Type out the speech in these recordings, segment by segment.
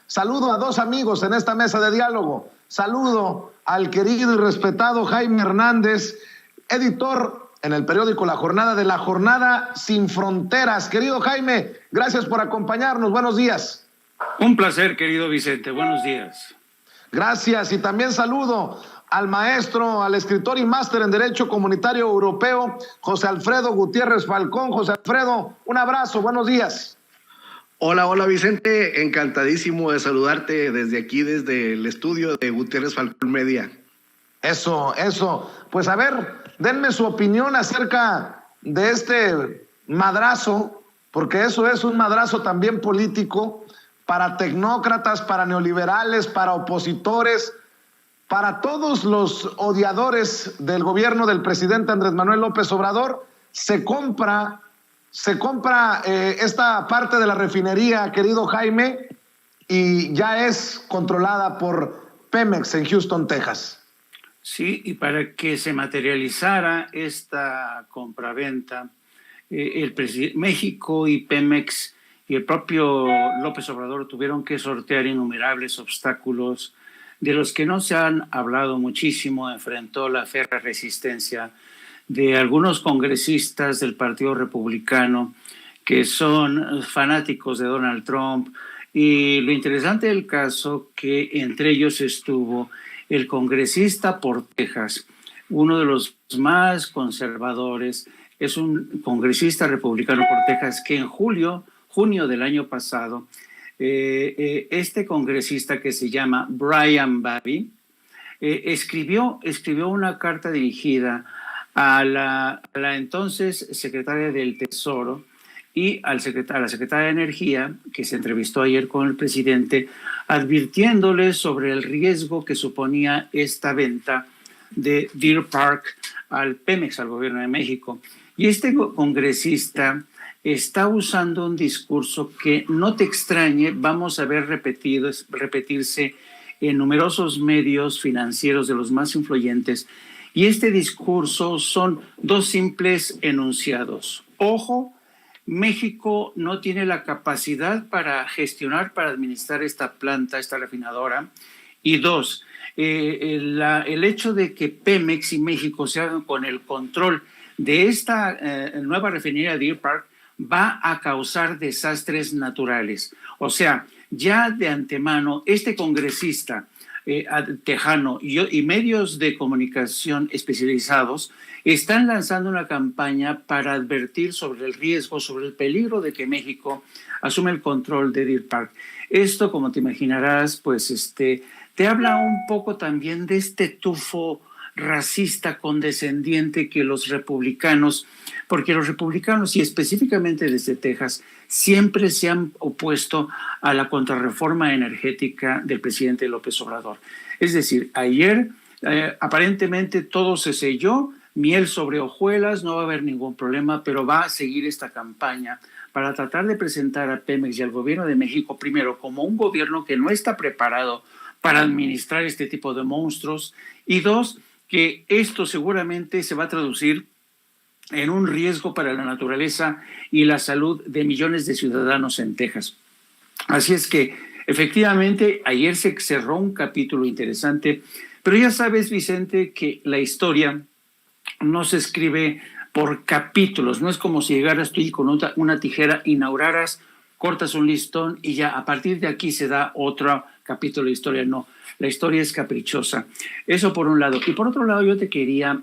Saludo a dos amigos en esta mesa de diálogo. Saludo al querido y respetado Jaime Hernández, editor en el periódico La Jornada de La Jornada Sin Fronteras. Querido Jaime, gracias por acompañarnos. Buenos días. Un placer, querido Vicente. Buenos días. Gracias. Y también saludo al maestro, al escritor y máster en Derecho Comunitario Europeo, José Alfredo Gutiérrez Falcón. José Alfredo, un abrazo. Buenos días. Hola Vicente, encantadísimo de saludarte desde aquí, desde el estudio de Gutiérrez Falcón Media. Eso. Pues a ver, denme su opinión acerca de este madrazo, porque eso es un madrazo también político para tecnócratas, para neoliberales, para opositores, para todos los odiadores del gobierno del presidente Andrés Manuel López Obrador. Se compra esta parte de la refinería, querido Jaime, y ya es controlada por Pemex en Houston, Texas. Sí, y para que se materializara esta compraventa, México y Pemex y el propio López Obrador tuvieron que sortear innumerables obstáculos de los que no se han hablado muchísimo. Enfrentó la férrea resistencia de algunos congresistas del Partido Republicano que son fanáticos de Donald Trump, y lo interesante del caso que entre ellos estuvo el congresista por Texas, uno de los más conservadores, es un congresista republicano por Texas que en junio del año pasado, este congresista que se llama Brian Babby, escribió una carta dirigida a la entonces secretaria del Tesoro y a la secretaria de Energía, que se entrevistó ayer con el presidente, advirtiéndole sobre el riesgo que suponía esta venta de Deer Park al Pemex, al gobierno de México. Y este congresista está usando un discurso que, no te extrañe, vamos a ver repetirse en numerosos medios financieros de los más influyentes. Y este discurso son dos simples enunciados. Ojo, México no tiene la capacidad para gestionar, para administrar esta planta, esta refinadora. Y dos, el hecho de que Pemex y México se hagan con el control de esta nueva refinería de Deer Park va a causar desastres naturales. O sea, ya de antemano, este congresista tejano y medios de comunicación especializados están lanzando una campaña para advertir sobre el riesgo, sobre el peligro de que México asume el control de Deer Park. Esto, como te imaginarás, pues te habla un poco también de este tufo racista condescendiente que los republicanos, porque los republicanos, y específicamente desde Texas, siempre se han opuesto a la contrarreforma energética del presidente López Obrador. Es decir, ayer aparentemente todo se selló, miel sobre hojuelas, no va a haber ningún problema, pero va a seguir esta campaña para tratar de presentar a Pemex y al gobierno de México, primero, como un gobierno que no está preparado para administrar este tipo de monstruos, y dos, que esto seguramente se va a traducir en un riesgo para la naturaleza y la salud de millones de ciudadanos en Texas. Así es que, efectivamente, ayer se cerró un capítulo interesante, pero ya sabes, Vicente, que la historia no se escribe por capítulos. No es como si llegaras tú y con una tijera inauguraras, cortas un listón y ya a partir de aquí se da otro capítulo de historia. No, la historia es caprichosa. Eso por un lado. Y por otro lado, yo te quería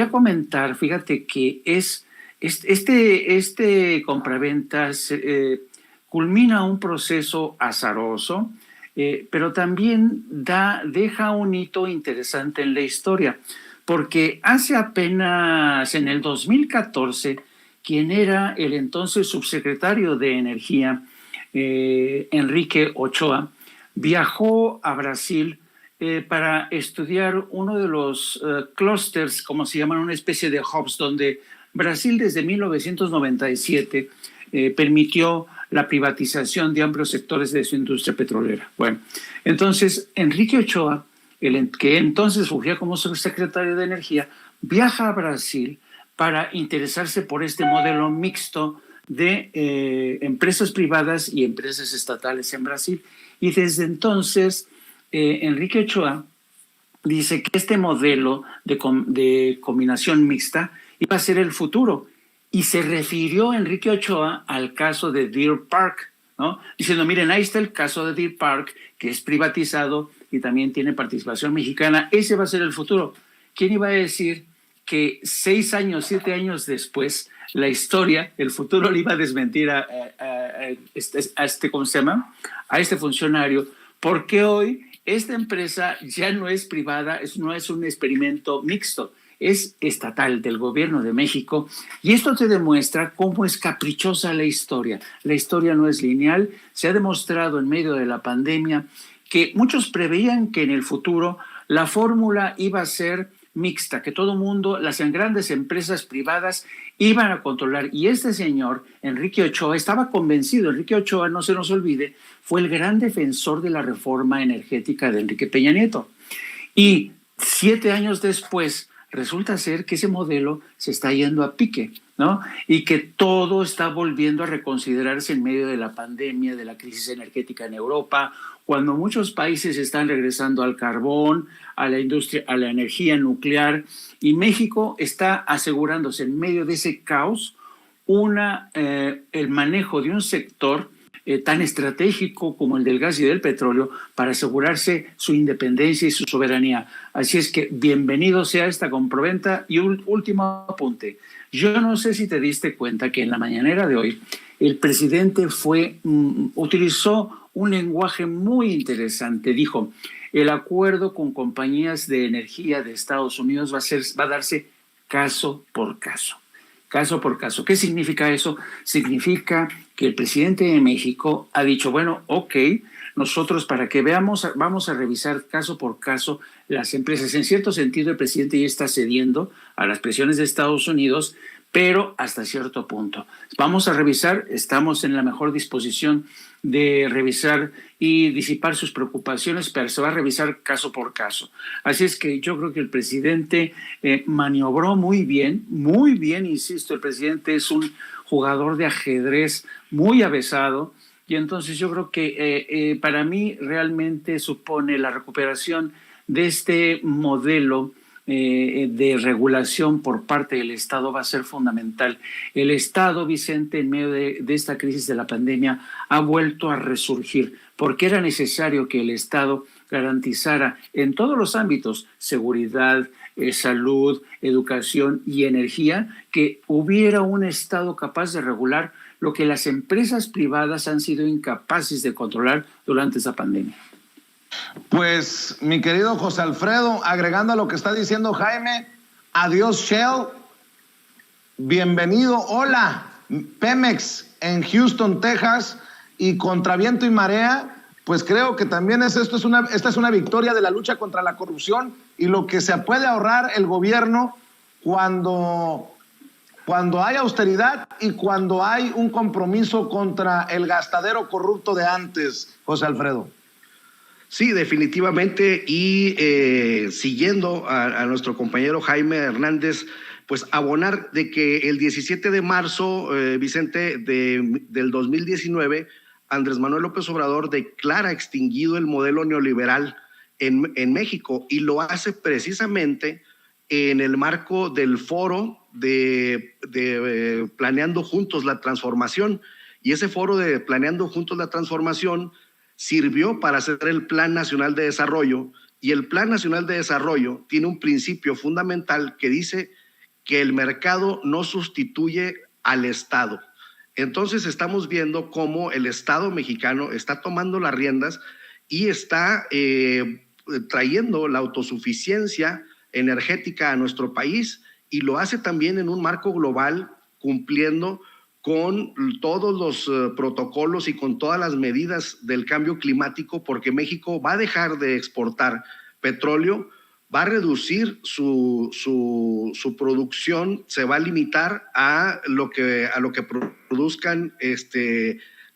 comentar, fíjate que este compraventas culmina un proceso azaroso, pero también deja un hito interesante en la historia, porque hace apenas en el 2014, quien era el entonces subsecretario de Energía, Enrique Ochoa, viajó a Brasil para estudiar uno de los clústeres, como se llaman, una especie de hubs, donde Brasil desde 1997 permitió la privatización de amplios sectores de su industria petrolera. Bueno, entonces Enrique Ochoa, que entonces fungía como subsecretario de Energía, viaja a Brasil para interesarse por este modelo mixto de empresas privadas y empresas estatales en Brasil. Y desde entonces, Enrique Ochoa dice que este modelo de combinación mixta iba a ser el futuro. Y se refirió Enrique Ochoa al caso de Deer Park, ¿no? Diciendo, miren, ahí está el caso de Deer Park, que es privatizado y también tiene participación mexicana. Ese va a ser el futuro. ¿Quién iba a decir que 6 años, 7 años después, la historia, el futuro le iba a desmentir a ¿cómo se llama? A este funcionario, porque hoy esta empresa ya no es privada, no es un experimento mixto, es estatal del gobierno de México, y esto te demuestra cómo es caprichosa la historia. La historia no es lineal. Se ha demostrado en medio de la pandemia que muchos preveían que en el futuro la fórmula iba a ser mixta, que todo mundo, las grandes empresas privadas iban a controlar. Y este señor, Enrique Ochoa, estaba convencido. Enrique Ochoa, no se nos olvide, fue el gran defensor de la reforma energética de Enrique Peña Nieto. Y 7 años después, resulta ser que ese modelo se está yendo a pique, ¿no? Y que todo está volviendo a reconsiderarse en medio de la pandemia, de la crisis energética en Europa, cuando muchos países están regresando al carbón, a la industria, a la energía nuclear, y México está asegurándose en medio de ese caos el manejo de un sector tan estratégico como el del gas y del petróleo para asegurarse su independencia y su soberanía. Así es que bienvenido sea esta compraventa. Y un último apunte. Yo no sé si te diste cuenta que en la mañanera de hoy el presidente utilizó un lenguaje muy interesante. Dijo, el acuerdo con compañías de energía de Estados Unidos va a darse caso por caso. Caso por caso. ¿Qué significa eso? Significa que el presidente de México ha dicho, bueno, ok, nosotros para que veamos, vamos a revisar caso por caso las empresas. En cierto sentido, el presidente ya está cediendo a las presiones de Estados Unidos, pero hasta cierto punto. Vamos a revisar, estamos en la mejor disposición de revisar y disipar sus preocupaciones, pero se va a revisar caso por caso. Así es que yo creo que el presidente maniobró muy bien, insisto, el presidente es un jugador de ajedrez muy avesado, y entonces yo creo que para mí realmente supone la recuperación de este modelo de regulación por parte del Estado va a ser fundamental. El Estado, Vicente, en medio de esta crisis de la pandemia, ha vuelto a resurgir, porque era necesario que el Estado garantizara en todos los ámbitos, seguridad, salud, educación y energía, que hubiera un Estado capaz de regular lo que las empresas privadas han sido incapaces de controlar durante esa pandemia. Pues, mi querido José Alfredo, agregando a lo que está diciendo Jaime, adiós Shell, bienvenido, hola Pemex en Houston, Texas, y contra viento y marea, pues creo que también esta es una victoria de la lucha contra la corrupción y lo que se puede ahorrar el gobierno cuando hay austeridad y cuando hay un compromiso contra el gastadero corrupto de antes, José Alfredo. Sí, definitivamente, y siguiendo a nuestro compañero Jaime Hernández, pues abonar de que el 17 de marzo, Vicente, del 2019, Andrés Manuel López Obrador declara extinguido el modelo neoliberal en México, y lo hace precisamente en el marco del foro de Planeando Juntos la Transformación, y ese foro de Planeando Juntos la Transformación sirvió para hacer el Plan Nacional de Desarrollo, y el Plan Nacional de Desarrollo tiene un principio fundamental que dice que el mercado no sustituye al Estado. Entonces estamos viendo cómo el Estado mexicano está tomando las riendas y está trayendo la autosuficiencia energética a nuestro país, y lo hace también en un marco global, cumpliendo con todos los protocolos y con todas las medidas del cambio climático, porque México va a dejar de exportar petróleo, va a reducir su producción, se va a limitar a lo que produzcan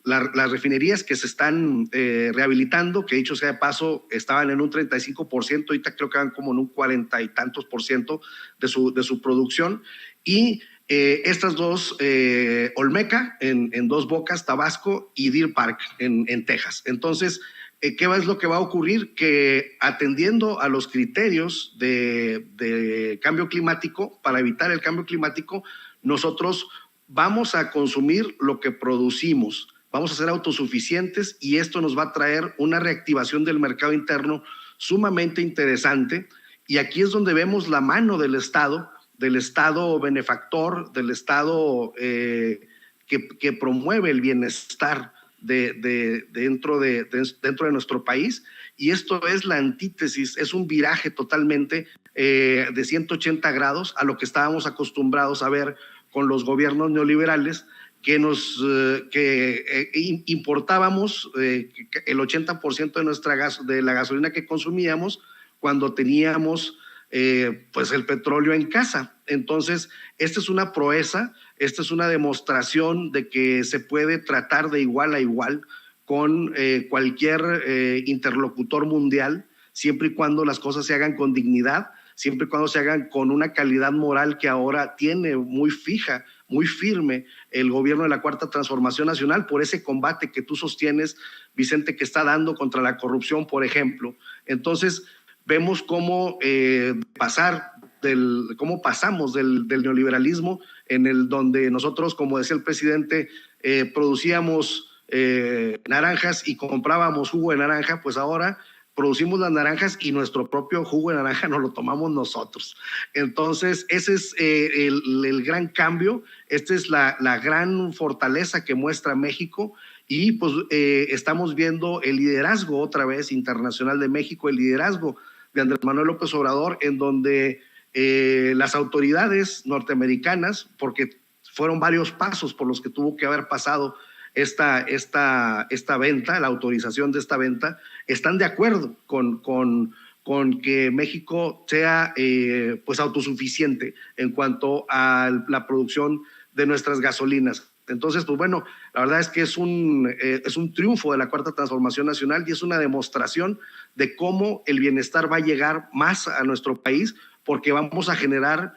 las refinerías que se están rehabilitando, que dicho sea de paso, estaban en un 35%, ahorita creo que van como en un 40 y tantos % de su producción, y estas dos, Olmeca en Dos Bocas, Tabasco, y Deer Park en Texas. Entonces, ¿qué es lo que va a ocurrir? Que atendiendo a los criterios de cambio climático, para evitar el cambio climático, nosotros vamos a consumir lo que producimos, vamos a ser autosuficientes, y esto nos va a traer una reactivación del mercado interno sumamente interesante. Y aquí es donde vemos la mano del Estado benefactor, del Estado que promueve el bienestar dentro de nuestro país. Y esto es la antítesis, es un viraje totalmente de 180 grados a lo que estábamos acostumbrados a ver con los gobiernos neoliberales, que importábamos el 80% de la gasolina que consumíamos cuando teníamos pues el petróleo en casa. Entonces, esta es una proeza, esta es una demostración de que se puede tratar de igual a igual con cualquier interlocutor mundial, siempre y cuando las cosas se hagan con dignidad, siempre y cuando se hagan con una calidad moral que ahora tiene muy fija, muy firme el gobierno de la Cuarta Transformación Nacional, por ese combate que tú sostienes, Vicente, que está dando contra la corrupción, por ejemplo. Entonces, vemos cómo pasamos del neoliberalismo, donde nosotros, como decía el presidente, producíamos naranjas y comprábamos jugo de naranja, pues ahora producimos las naranjas y nuestro propio jugo de naranja nos lo tomamos nosotros. Entonces, ese es el gran cambio, esta es la gran fortaleza que muestra México. Y pues estamos viendo el liderazgo otra vez internacional de México, el liderazgo de Andrés Manuel López Obrador, en donde las autoridades norteamericanas, porque fueron varios pasos por los que tuvo que haber pasado esta venta, la autorización de esta venta, están de acuerdo con que México sea pues autosuficiente en cuanto a la producción de nuestras gasolinas. Entonces, pues bueno, la verdad es que es un triunfo de la Cuarta Transformación Nacional, y es una demostración de cómo el bienestar va a llegar más a nuestro país, porque vamos a generar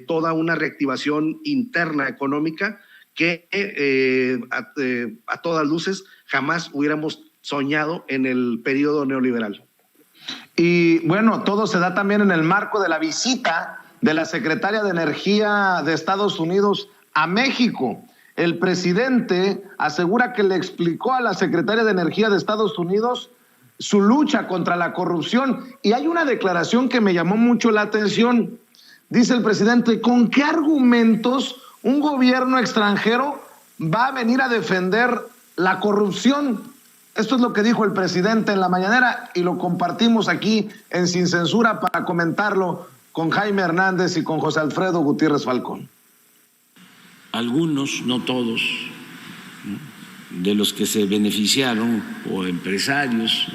toda una reactivación interna económica que a todas luces jamás hubiéramos soñado en el periodo neoliberal. Y bueno, todo se da también en el marco de la visita de la secretaria de Energía de Estados Unidos a México. El presidente asegura que le explicó a la secretaria de Energía de Estados Unidos su lucha contra la corrupción. Y hay una declaración que me llamó mucho la atención. Dice el presidente: ¿con qué argumentos un gobierno extranjero va a venir a defender la corrupción? Esto es lo que dijo el presidente en la mañanera, y lo compartimos aquí en Sin Censura para comentarlo con Jaime Hernández y con José Alfredo Gutiérrez Falcón. Algunos, no todos, de los que se beneficiaron, o empresarios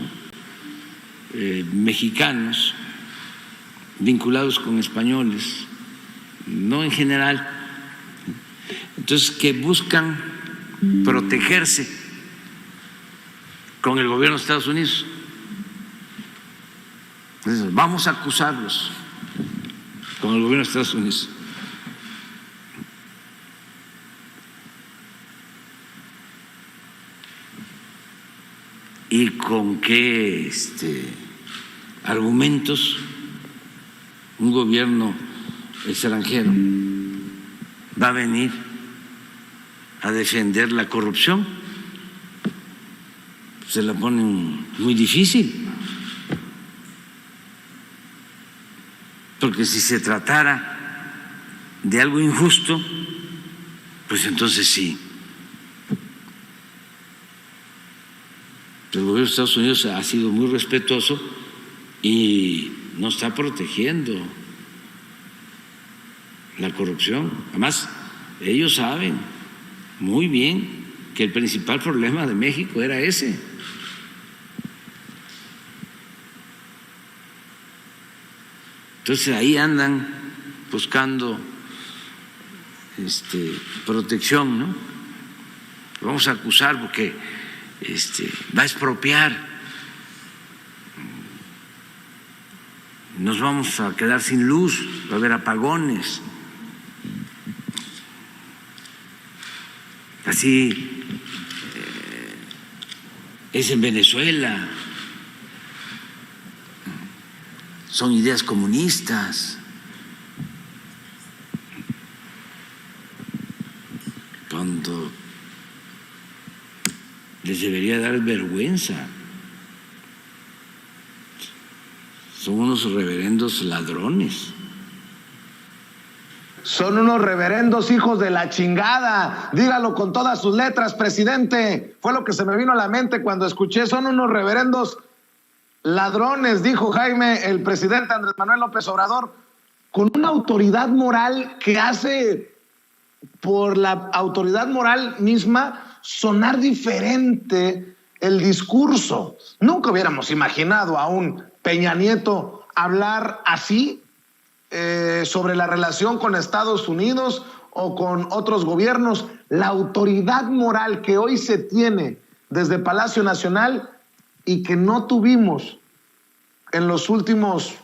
mexicanos vinculados con españoles, no en general, entonces, que buscan protegerse con el gobierno de Estados Unidos. Entonces, vamos a acusarlos con el gobierno de Estados Unidos. ¿Y con qué argumentos un gobierno extranjero va a venir a defender la corrupción? Se la ponen muy difícil, porque si se tratara de algo injusto, pues entonces sí. El gobierno de Estados Unidos ha sido muy respetuoso y no está protegiendo la corrupción. Además, ellos saben muy bien que el principal problema de México era ese. Entonces ahí andan buscando protección, ¿no? Vamos a acusar porque va a expropiar, nos vamos a quedar sin luz, va a haber apagones. Así es en Venezuela. Son ideas comunistas. Cuando les debería dar vergüenza. Son unos reverendos ladrones. Son unos reverendos hijos de la chingada. Dígalo con todas sus letras, presidente. Fue lo que se me vino a la mente cuando escuché. Son unos reverendos ladrones, dijo Jaime, el presidente Andrés Manuel López Obrador, con una autoridad moral que hace por la autoridad moral misma sonar diferente el discurso. Nunca hubiéramos imaginado a un Peña Nieto hablar así sobre la relación con Estados Unidos o con otros gobiernos. La autoridad moral que hoy se tiene desde Palacio Nacional y que no tuvimos en los últimos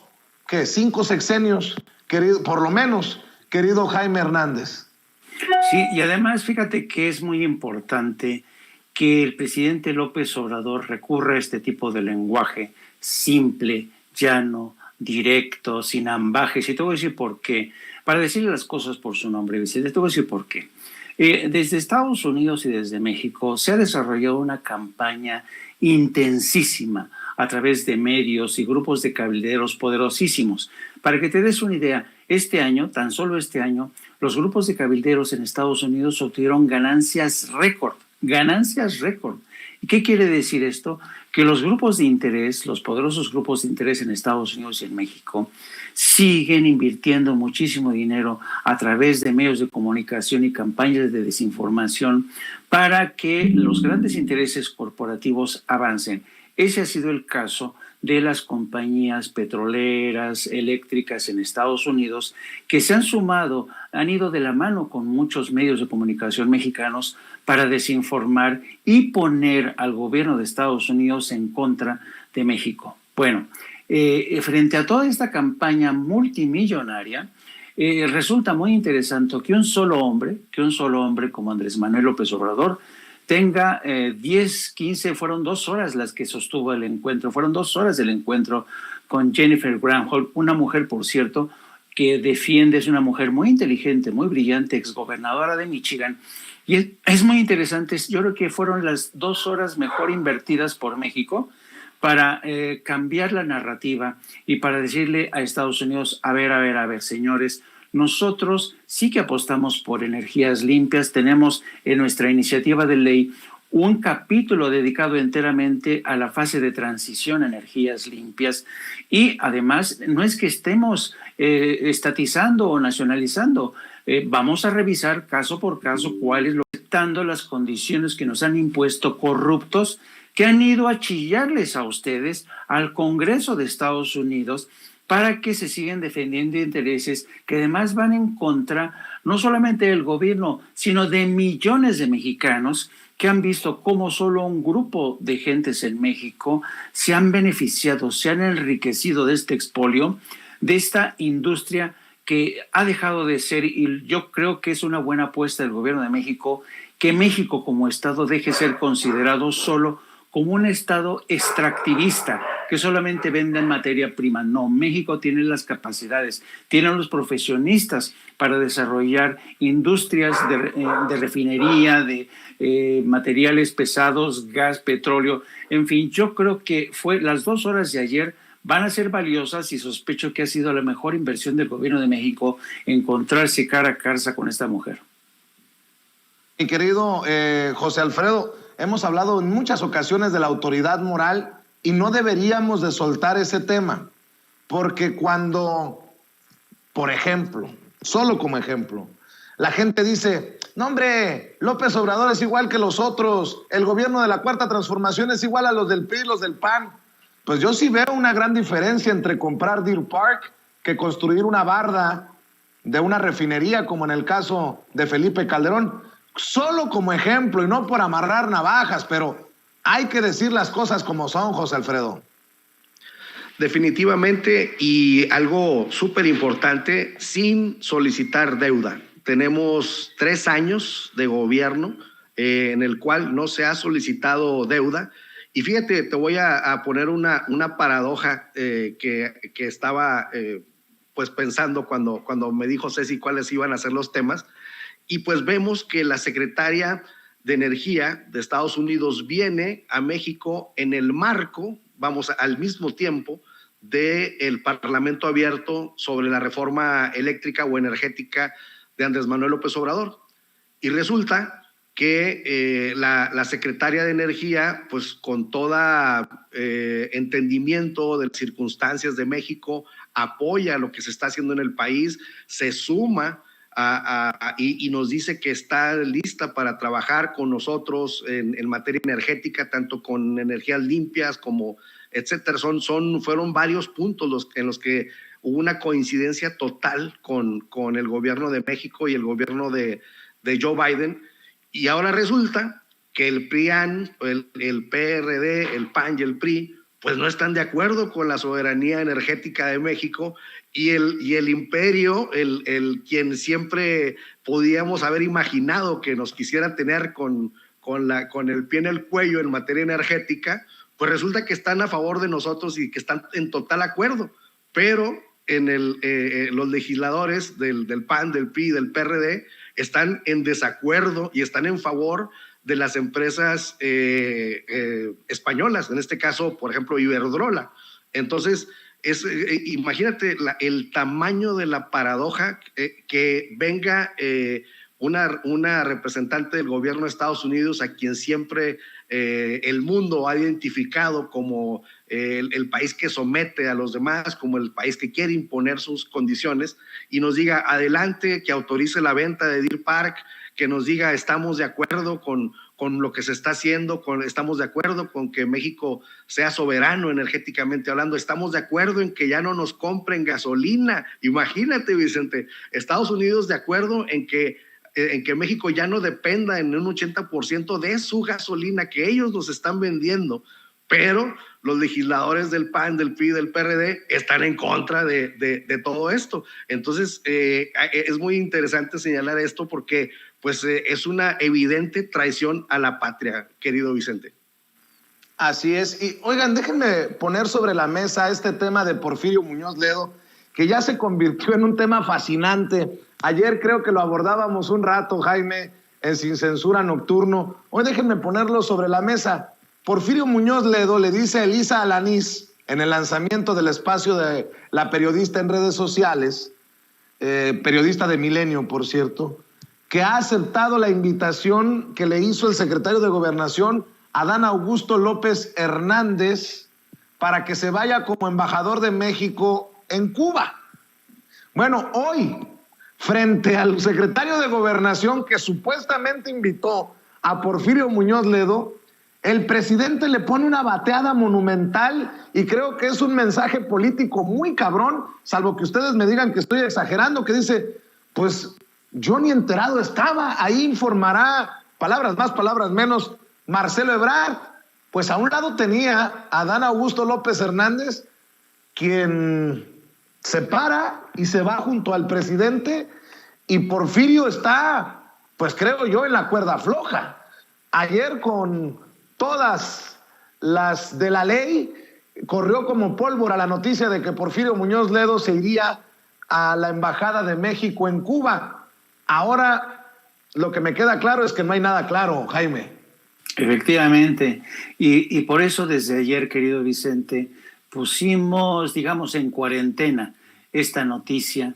5 sexenios, querido, por lo menos, querido Jaime Hernández. Sí, y además fíjate que es muy importante que el presidente López Obrador recurra a este tipo de lenguaje simple, llano, directo, sin ambajes. Y te voy a decir por qué. Para decirle las cosas por su nombre, Vicente, te voy a decir por qué. Desde Estados Unidos y desde México se ha desarrollado una campaña intensísima a través de medios y grupos de cabilderos poderosísimos. Para que te des una idea, este año, tan solo este año, los grupos de cabilderos en Estados Unidos obtuvieron ganancias récord. ¿Y qué quiere decir esto? Que los grupos de interés, los poderosos grupos de interés en Estados Unidos y en México, siguen invirtiendo muchísimo dinero a través de medios de comunicación y campañas de desinformación para que los grandes intereses corporativos avancen. Ese ha sido el caso de las compañías petroleras, eléctricas en Estados Unidos, que se han sumado, han ido de la mano con muchos medios de comunicación mexicanos para desinformar y poner al gobierno de Estados Unidos en contra de México. Bueno, frente a toda esta campaña multimillonaria, resulta muy interesante que un solo hombre como Andrés Manuel López Obrador tenga 10, 15, fueron 2 horas las que sostuvo el encuentro, fueron 2 horas del encuentro con Jennifer Granholm, una mujer, por cierto, que defiende, es una mujer muy inteligente, muy brillante, exgobernadora de Michigan. Y es muy interesante, yo creo que fueron las 2 horas mejor invertidas por México para cambiar la narrativa y para decirle a Estados Unidos, a ver, señores, nosotros sí que apostamos por energías limpias, tenemos en nuestra iniciativa de ley un capítulo dedicado enteramente a la fase de transición a energías limpias y además no es que estemos estatizando o nacionalizando, vamos a revisar caso por caso cuáles aceptando las condiciones que nos han impuesto corruptos que han ido a chillarles a ustedes al Congreso de Estados Unidos para que se sigan defendiendo intereses que además van en contra no solamente del gobierno, sino de millones de mexicanos que han visto cómo solo un grupo de gentes en México se han beneficiado, se han enriquecido de este expolio, de esta industria que ha dejado de ser, y yo creo que es una buena apuesta del gobierno de México, que México como Estado deje ser considerado solo como un Estado extractivista que solamente vende materia prima. No, México tiene las capacidades, tiene los profesionistas para desarrollar industrias de refinería, de materiales pesados, gas, petróleo. En fin, yo creo que las 2 horas de ayer van a ser valiosas y sospecho que ha sido la mejor inversión del gobierno de México encontrarse cara a cara con esta mujer. Mi querido José Alfredo, hemos hablado en muchas ocasiones de la autoridad moral y no deberíamos de soltar ese tema, porque cuando, por ejemplo, solo como ejemplo, la gente dice, no hombre, López Obrador es igual que los otros, el gobierno de la Cuarta Transformación es igual a los del PRI, los del PAN. Pues yo sí veo una gran diferencia entre comprar Deer Park que construir una barda de una refinería, como en el caso de Felipe Calderón. Solo como ejemplo y no por amarrar navajas, pero hay que decir las cosas como son, José Alfredo. Definitivamente, y algo súper importante, sin solicitar deuda. Tenemos 3 años de gobierno en el cual no se ha solicitado deuda. Y fíjate, te voy a poner una paradoja que estaba pues pensando cuando me dijo Ceci cuáles iban a ser los temas. Y pues vemos que la secretaria de Energía de Estados Unidos viene a México en el marco, vamos, al mismo tiempo, del Parlamento abierto sobre la reforma eléctrica o energética de Andrés Manuel López Obrador. Y resulta que la secretaria de Energía, pues con todo entendimiento de las circunstancias de México, apoya lo que se está haciendo en el país, se suma y nos dice que está lista para trabajar con nosotros en materia energética, tanto con energías limpias como etcétera. Fueron varios puntos en los que hubo una coincidencia total con el gobierno de México y el gobierno de Joe Biden. Y ahora resulta que el PRIAN, el PRD, el PAN y el PRI, pues no están de acuerdo con la soberanía energética de México, y el imperio, quien siempre podíamos haber imaginado que nos quisiera tener con el pie en el cuello en materia energética, pues resulta que están a favor de nosotros y que están en total acuerdo. Pero los legisladores del PAN, del PRI, del PRD están en desacuerdo y están en favor de las empresas españolas, en este caso, por ejemplo, Iberdrola. Entonces, imagínate el tamaño de la paradoja, que venga una representante del gobierno de Estados Unidos, a quien siempre el mundo ha identificado como el país que somete a los demás, como el país que quiere imponer sus condiciones, y nos diga adelante, que autorice la venta de Deer Park, que nos diga estamos de acuerdo con lo que se está haciendo, estamos de acuerdo con que México sea soberano energéticamente hablando, estamos de acuerdo en que ya no nos compren gasolina. Imagínate, Vicente, Estados Unidos de acuerdo en que México ya no dependa en un 80% de su gasolina que ellos nos están vendiendo, pero los legisladores del PAN, del PRI, del PRD están en contra de todo esto. Entonces, es muy interesante señalar esto porque pues, es una evidente traición a la patria, querido Vicente. Así es. Y oigan, déjenme poner sobre la mesa este tema de Porfirio Muñoz Ledo, que ya se convirtió en un tema fascinante. Ayer creo que lo abordábamos un rato, Jaime, en Sin Censura Nocturno. Hoy déjenme ponerlo sobre la mesa. Porfirio Muñoz Ledo le dice a Elisa Alanís, en el lanzamiento del espacio de la periodista en redes sociales, periodista de Milenio, por cierto, que ha aceptado la invitación que le hizo el secretario de Gobernación, Adán Augusto López Hernández, para que se vaya como embajador de México en Cuba. Bueno, hoy, frente al secretario de Gobernación que supuestamente invitó a Porfirio Muñoz Ledo, el presidente le pone una bateada monumental, y creo que es un mensaje político muy cabrón, salvo que ustedes me digan que estoy exagerando, que dice, pues yo ni enterado estaba, ahí informará, palabras más, palabras menos, Marcelo Ebrard. Pues a un lado tenía a Adán Augusto López Hernández, quien se para y se va junto al presidente, y Porfirio está, pues creo yo, en la cuerda floja. Ayer, con todas las de la ley, corrió como pólvora la noticia de que Porfirio Muñoz Ledo se iría a la Embajada de México en Cuba. Ahora, lo que me queda claro es que no hay nada claro, Jaime. Efectivamente, y por eso desde ayer, querido Vicente, pusimos, digamos, en cuarentena esta noticia.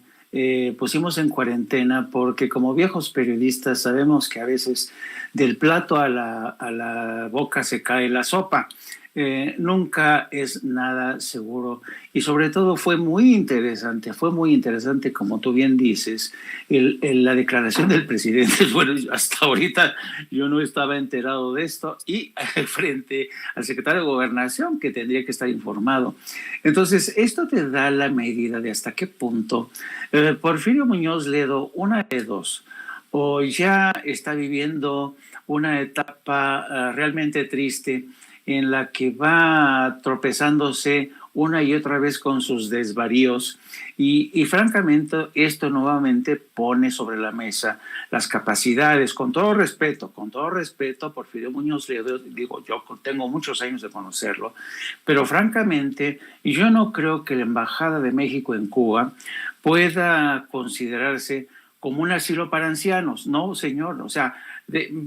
Pusimos en cuarentena porque como viejos periodistas sabemos que a veces del plato a la boca se cae la sopa. Nunca es nada seguro, y sobre todo fue muy interesante, como tú bien dices, la declaración del presidente. Bueno, hasta ahorita yo no estaba enterado de esto, y frente al secretario de Gobernación, que tendría que estar informado. Entonces, esto te da la medida de hasta qué punto Porfirio Muñoz Ledo, una de dos, o ya está viviendo una etapa realmente triste, en la que va tropezándose una y otra vez con sus desvaríos y francamente esto nuevamente pone sobre la mesa las capacidades, con todo respeto, Porfirio Muñoz Ledo, digo, yo tengo muchos años de conocerlo, pero francamente yo no creo que la Embajada de México en Cuba pueda considerarse como un asilo para ancianos. No, señor, o sea,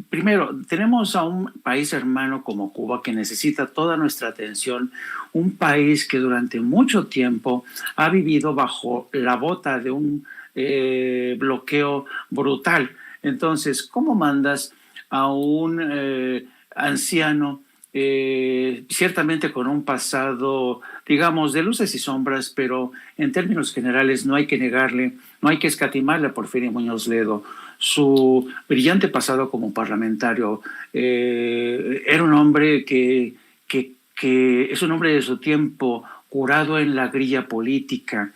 primero, tenemos a un país hermano como Cuba que necesita toda nuestra atención, un país que durante mucho tiempo ha vivido bajo la bota de un bloqueo brutal. Entonces, ¿cómo mandas a un anciano ciertamente con un pasado, digamos, de luces y sombras, pero en términos generales no hay que negarle, no hay que escatimarle a Porfirio Muñoz Ledo su brillante pasado como parlamentario? Era un hombre que es un hombre de su tiempo, curado en la grilla política,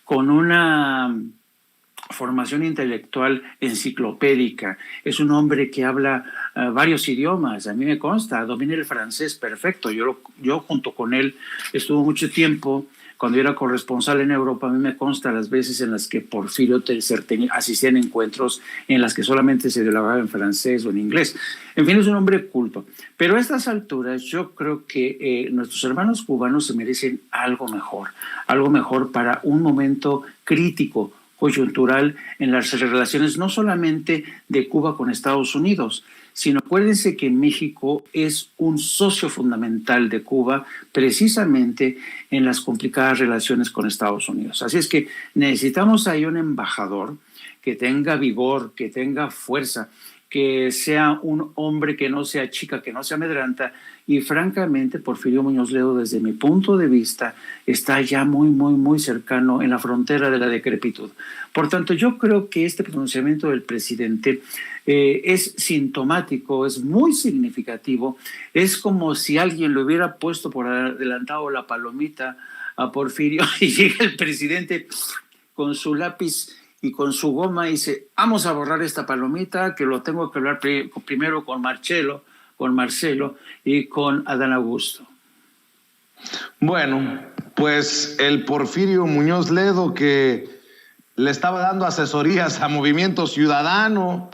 con una formación intelectual enciclopédica. Es un hombre que habla varios idiomas, a mí me consta, domina el francés perfecto. Yo junto con él estuve mucho tiempo, cuando yo era corresponsal en Europa, a mí me consta las veces en las que Porfirio asistía en encuentros en las que solamente se dialogaba en francés o en inglés. En fin, es un hombre culto. Pero a estas alturas yo creo que nuestros hermanos cubanos se merecen algo mejor para un momento crítico, coyuntural en las relaciones no solamente de Cuba con Estados Unidos, sino acuérdense que México es un socio fundamental de Cuba precisamente en las complicadas relaciones con Estados Unidos. Así es que necesitamos ahí un embajador que tenga vigor, que tenga fuerza, que sea un hombre que no sea chica, que no se amedranta, y francamente Porfirio Muñoz Ledo, desde mi punto de vista, está ya muy cercano en la frontera de la decrepitud. Por tanto, yo creo que este pronunciamiento del presidente es sintomático, es muy significativo, es como si alguien le hubiera puesto por adelantado la palomita a Porfirio y llega el presidente con su lápiz y con su goma y dice, vamos a borrar esta palomita, que lo tengo que hablar primero con Marcelo y con Adán Augusto. Bueno, pues el Porfirio Muñoz Ledo, que le estaba dando asesorías a Movimiento Ciudadano,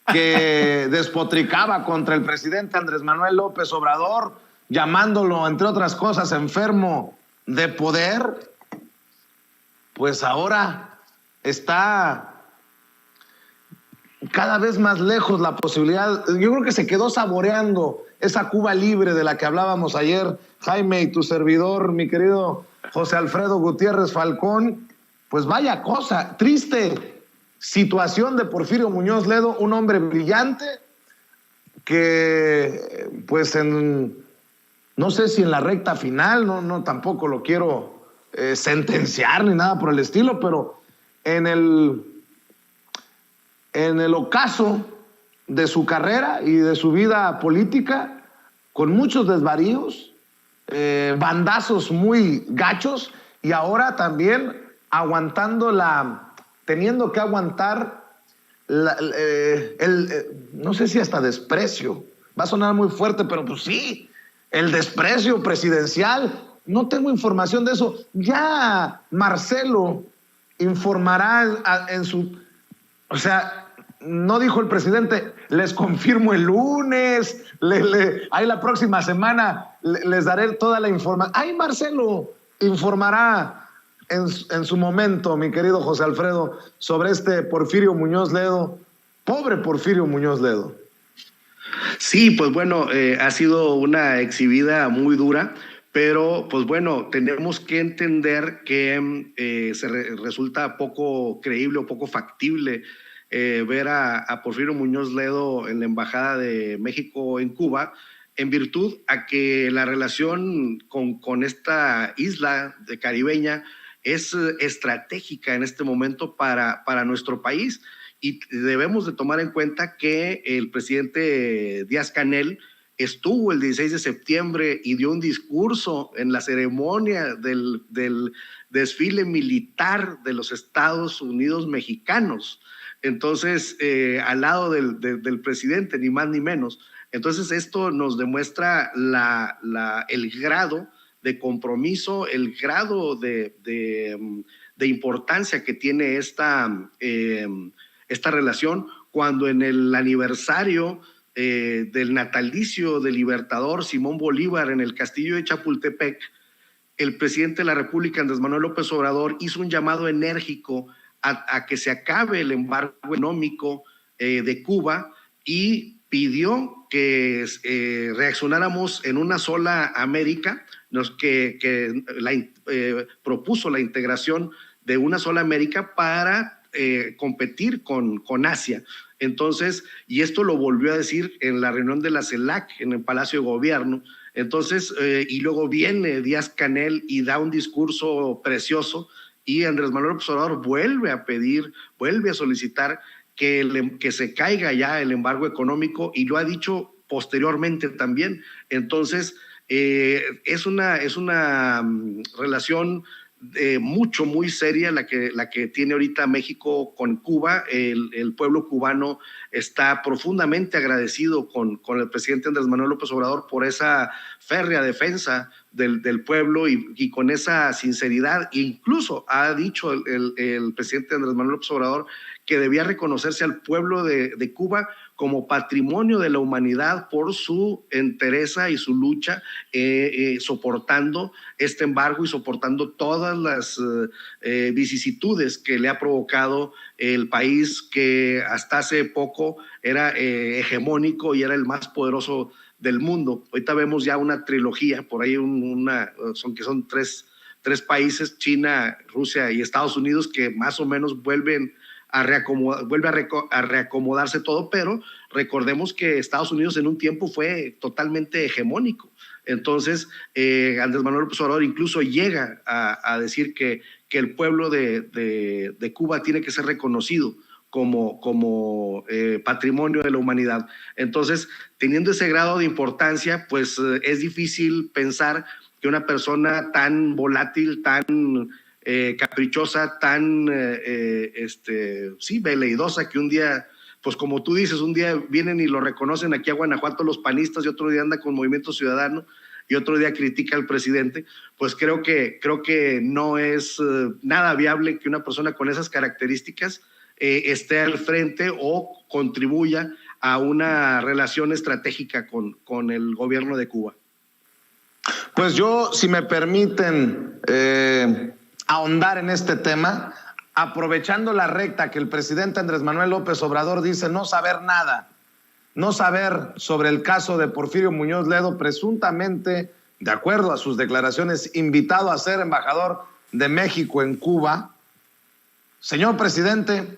que despotricaba contra el presidente Andrés Manuel López Obrador, llamándolo, entre otras cosas, enfermo de poder, pues ahora está cada vez más lejos la posibilidad. Yo creo que se quedó saboreando esa Cuba libre de la que hablábamos ayer, Jaime, y tu servidor, mi querido José Alfredo Gutiérrez Falcón. Pues vaya cosa, triste situación de Porfirio Muñoz Ledo, un hombre brillante que pues no sé si en la recta final, no tampoco lo quiero sentenciar ni nada por el estilo, pero en el ocaso de su carrera y de su vida política, con muchos desvaríos, bandazos muy gachos, y ahora también teniendo que aguantar no sé si hasta desprecio, va a sonar muy fuerte, pero pues sí, el desprecio presidencial. No tengo información de eso. Ya Marcelo informará o sea, no dijo el presidente, les confirmo el lunes, ahí la próxima semana les daré toda la información. Ahí Marcelo informará en su momento, mi querido José Alfredo, sobre este Porfirio Muñoz Ledo. Pobre Porfirio Muñoz Ledo. Sí, pues bueno, ha sido una exhibida muy dura. Pero, pues bueno, tenemos que entender que resulta poco creíble o poco factible ver a Porfirio Muñoz Ledo en la Embajada de México en Cuba, en virtud a que la relación con esta isla caribeña es estratégica en este momento para nuestro país. Y debemos de tomar en cuenta que el presidente Díaz-Canel estuvo el 16 de septiembre y dio un discurso en la ceremonia del desfile militar de los Estados Unidos mexicanos. Entonces, al lado del presidente, ni más ni menos. Entonces, esto nos demuestra el grado de compromiso, el grado de importancia que tiene esta relación, cuando en el aniversario del natalicio del libertador Simón Bolívar en el castillo de Chapultepec, el presidente de la República, Andrés Manuel López Obrador, hizo un llamado enérgico a que se acabe el embargo económico de Cuba y pidió que reaccionáramos en una sola América, propuso la integración de una sola América para competir con Asia. Entonces, y esto lo volvió a decir en la reunión de la CELAC, en el Palacio de Gobierno. Entonces, y luego viene Díaz-Canel y da un discurso precioso, y Andrés Manuel López Obrador vuelve a solicitar que se caiga ya el embargo económico, y lo ha dicho posteriormente también. Entonces, es una relación muy seria la que tiene ahorita México con Cuba. El pueblo cubano está profundamente agradecido con el presidente Andrés Manuel López Obrador por esa férrea defensa del pueblo y con esa sinceridad. Incluso ha dicho el presidente Andrés Manuel López Obrador que debía reconocerse al pueblo de Cuba como patrimonio de la humanidad por su entereza y su lucha, soportando este embargo y soportando todas las vicisitudes que le ha provocado el país que hasta hace poco era hegemónico y era el más poderoso del mundo. Ahorita vemos ya una trilogía, por ahí son tres países, China, Rusia y Estados Unidos, que más o menos vuelve a reacomodarse todo, pero recordemos que Estados Unidos en un tiempo fue totalmente hegemónico. Entonces, Andrés Manuel López Obrador incluso llega a decir que el pueblo de Cuba tiene que ser reconocido como patrimonio de la humanidad. Entonces, teniendo ese grado de importancia, pues es difícil pensar que una persona tan volátil, tan caprichosa, tan veleidosa, que un día, pues como tú dices, un día vienen y lo reconocen aquí a Guanajuato los panistas, y otro día anda con Movimiento Ciudadano, y otro día critica al presidente. Pues creo que no es nada viable que una persona con esas características esté al frente o contribuya a una relación estratégica con el gobierno de Cuba. Pues yo, si me permiten ahondar en este tema, aprovechando la recta que el presidente Andrés Manuel López Obrador dice no saber nada, no saber sobre el caso de Porfirio Muñoz Ledo, presuntamente, de acuerdo a sus declaraciones, invitado a ser embajador de México en Cuba. Señor presidente,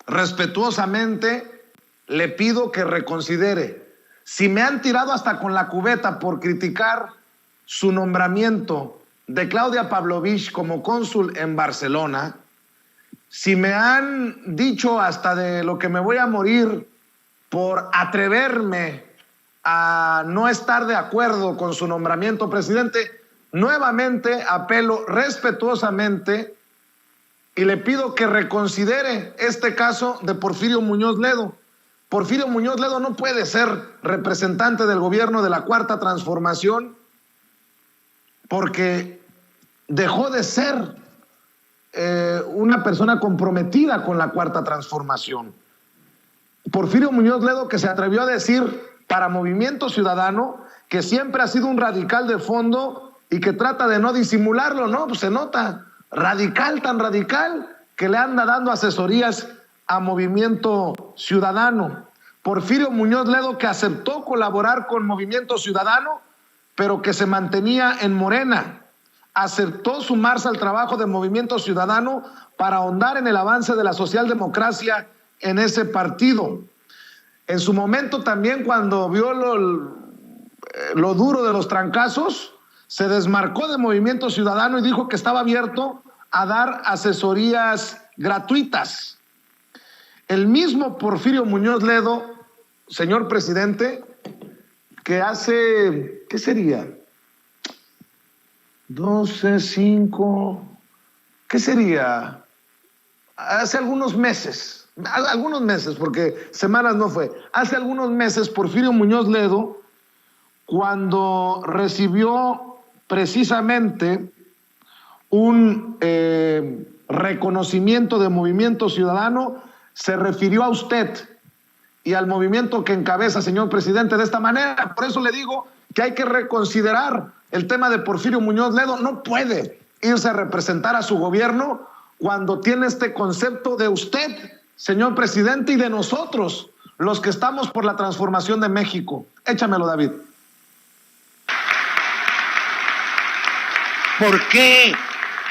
respetuosamente le pido que reconsidere. Si me han tirado hasta con la cubeta por criticar su nombramiento de Claudia Pavlovich como cónsul en Barcelona, si me han dicho hasta de lo que me voy a morir por atreverme a no estar de acuerdo con su nombramiento, presidente, nuevamente apelo respetuosamente y le pido que reconsidere este caso de Porfirio Muñoz Ledo. Porfirio Muñoz Ledo no puede ser representante del gobierno de la Cuarta Transformación porque dejó de ser una persona comprometida con la Cuarta Transformación. Porfirio Muñoz Ledo, que se atrevió a decir para Movimiento Ciudadano que siempre ha sido un radical de fondo y que trata de no disimularlo, ¿no? Pues se nota, radical, tan radical, que le anda dando asesorías a Movimiento Ciudadano. Porfirio Muñoz Ledo, que aceptó colaborar con Movimiento Ciudadano, pero que se mantenía en Morena. Aceptó sumarse al trabajo de Movimiento Ciudadano para ahondar en el avance de la socialdemocracia en ese partido. En su momento también, cuando vio lo duro de los trancazos, se desmarcó de Movimiento Ciudadano y dijo que estaba abierto a dar asesorías gratuitas. El mismo Porfirio Muñoz Ledo, señor presidente, que hace, ¿qué sería? 12, 5, ¿qué sería? Hace algunos meses, porque semanas no fue. Hace algunos meses, Porfirio Muñoz Ledo, cuando recibió precisamente un reconocimiento de Movimiento Ciudadano, se refirió a usted y al movimiento que encabeza, señor presidente, de esta manera. Por eso le digo que hay que reconsiderar el tema de Porfirio Muñoz Ledo. No puede irse a representar a su gobierno cuando tiene este concepto de usted, señor presidente, y de nosotros, los que estamos por la transformación de México. Échamelo, David. ¿Por qué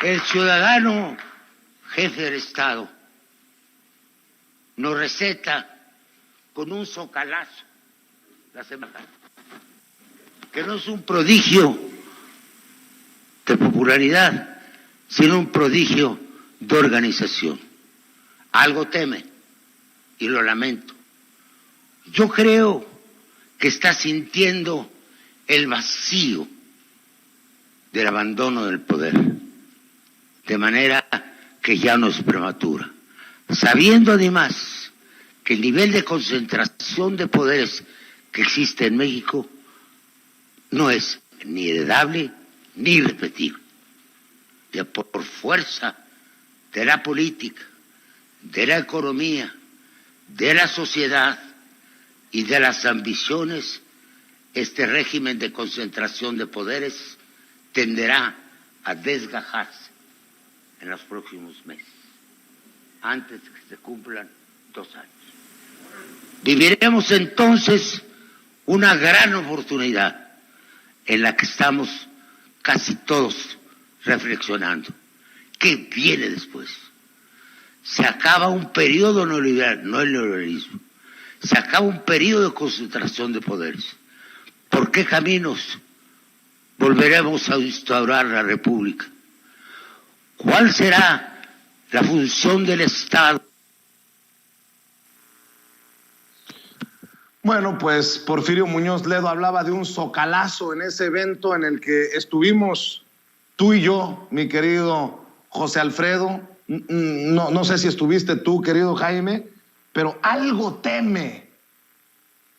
el ciudadano jefe del Estado nos receta con un socalazo la semana, que no es un prodigio de popularidad, sino un prodigio de organización? Algo teme y lo lamento. Yo creo que está sintiendo el vacío del abandono del poder, de manera que ya no es prematura, sabiendo además que el nivel de concentración de poderes que existe en México no es ni heredable ni irrepetible. Ya por fuerza de la política, de la economía, de la sociedad y de las ambiciones, este régimen de concentración de poderes tenderá a desgajarse en los próximos meses, antes de que se cumplan 2 años. Viviremos entonces una gran oportunidad en la que estamos casi todos reflexionando. ¿Qué viene después? Se acaba un periodo neoliberal, no el neoliberalismo, se acaba un periodo de concentración de poderes. ¿Por qué caminos volveremos a instaurar la República? ¿Cuál será la función del Estado? Bueno, pues Porfirio Muñoz Ledo hablaba de un socalazo en ese evento en el que estuvimos tú y yo, mi querido José Alfredo. No sé si estuviste tú, querido Jaime, pero algo teme.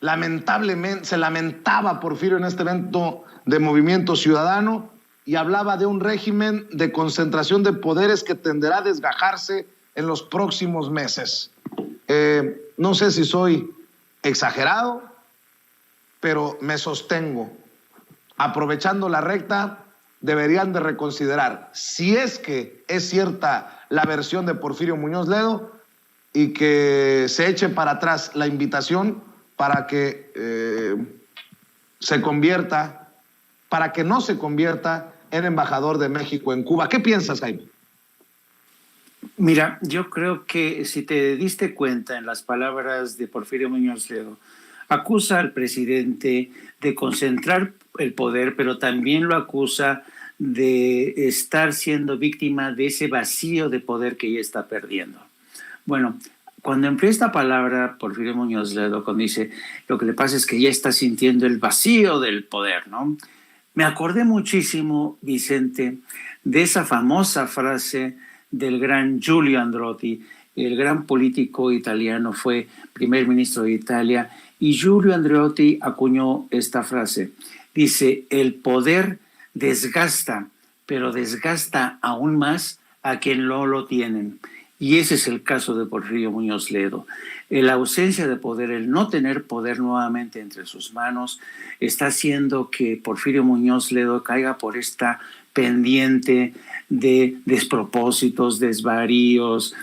Lamentablemente, se lamentaba Porfirio en este evento de Movimiento Ciudadano y hablaba de un régimen de concentración de poderes que tenderá a desgajarse en los próximos meses. No sé si soy exagerado, pero me sostengo. Aprovechando la recta, deberían de reconsiderar si es que es cierta la versión de Porfirio Muñoz Ledo y que se eche para atrás la invitación para que para que no se convierta en embajador de México en Cuba. ¿Qué piensas, Jaime? Mira, yo creo que si te diste cuenta en las palabras de Porfirio Muñoz Ledo, acusa al presidente de concentrar el poder, pero también lo acusa de estar siendo víctima de ese vacío de poder que ya está perdiendo. Bueno, cuando emplea esta palabra Porfirio Muñoz Ledo, cuando dice lo que le pasa es que ya está sintiendo el vacío del poder, ¿no? Me acordé muchísimo, Vicente, de esa famosa frase del gran Giulio Andreotti, el gran político italiano, fue primer ministro de Italia, y Giulio Andreotti acuñó esta frase. Dice, el poder desgasta, pero desgasta aún más a quien no lo tienen. Y ese es el caso de Porfirio Muñoz Ledo. La ausencia de poder, el no tener poder nuevamente entre sus manos, está haciendo que Porfirio Muñoz Ledo caiga por esta pendiente de despropósitos, desvaríos.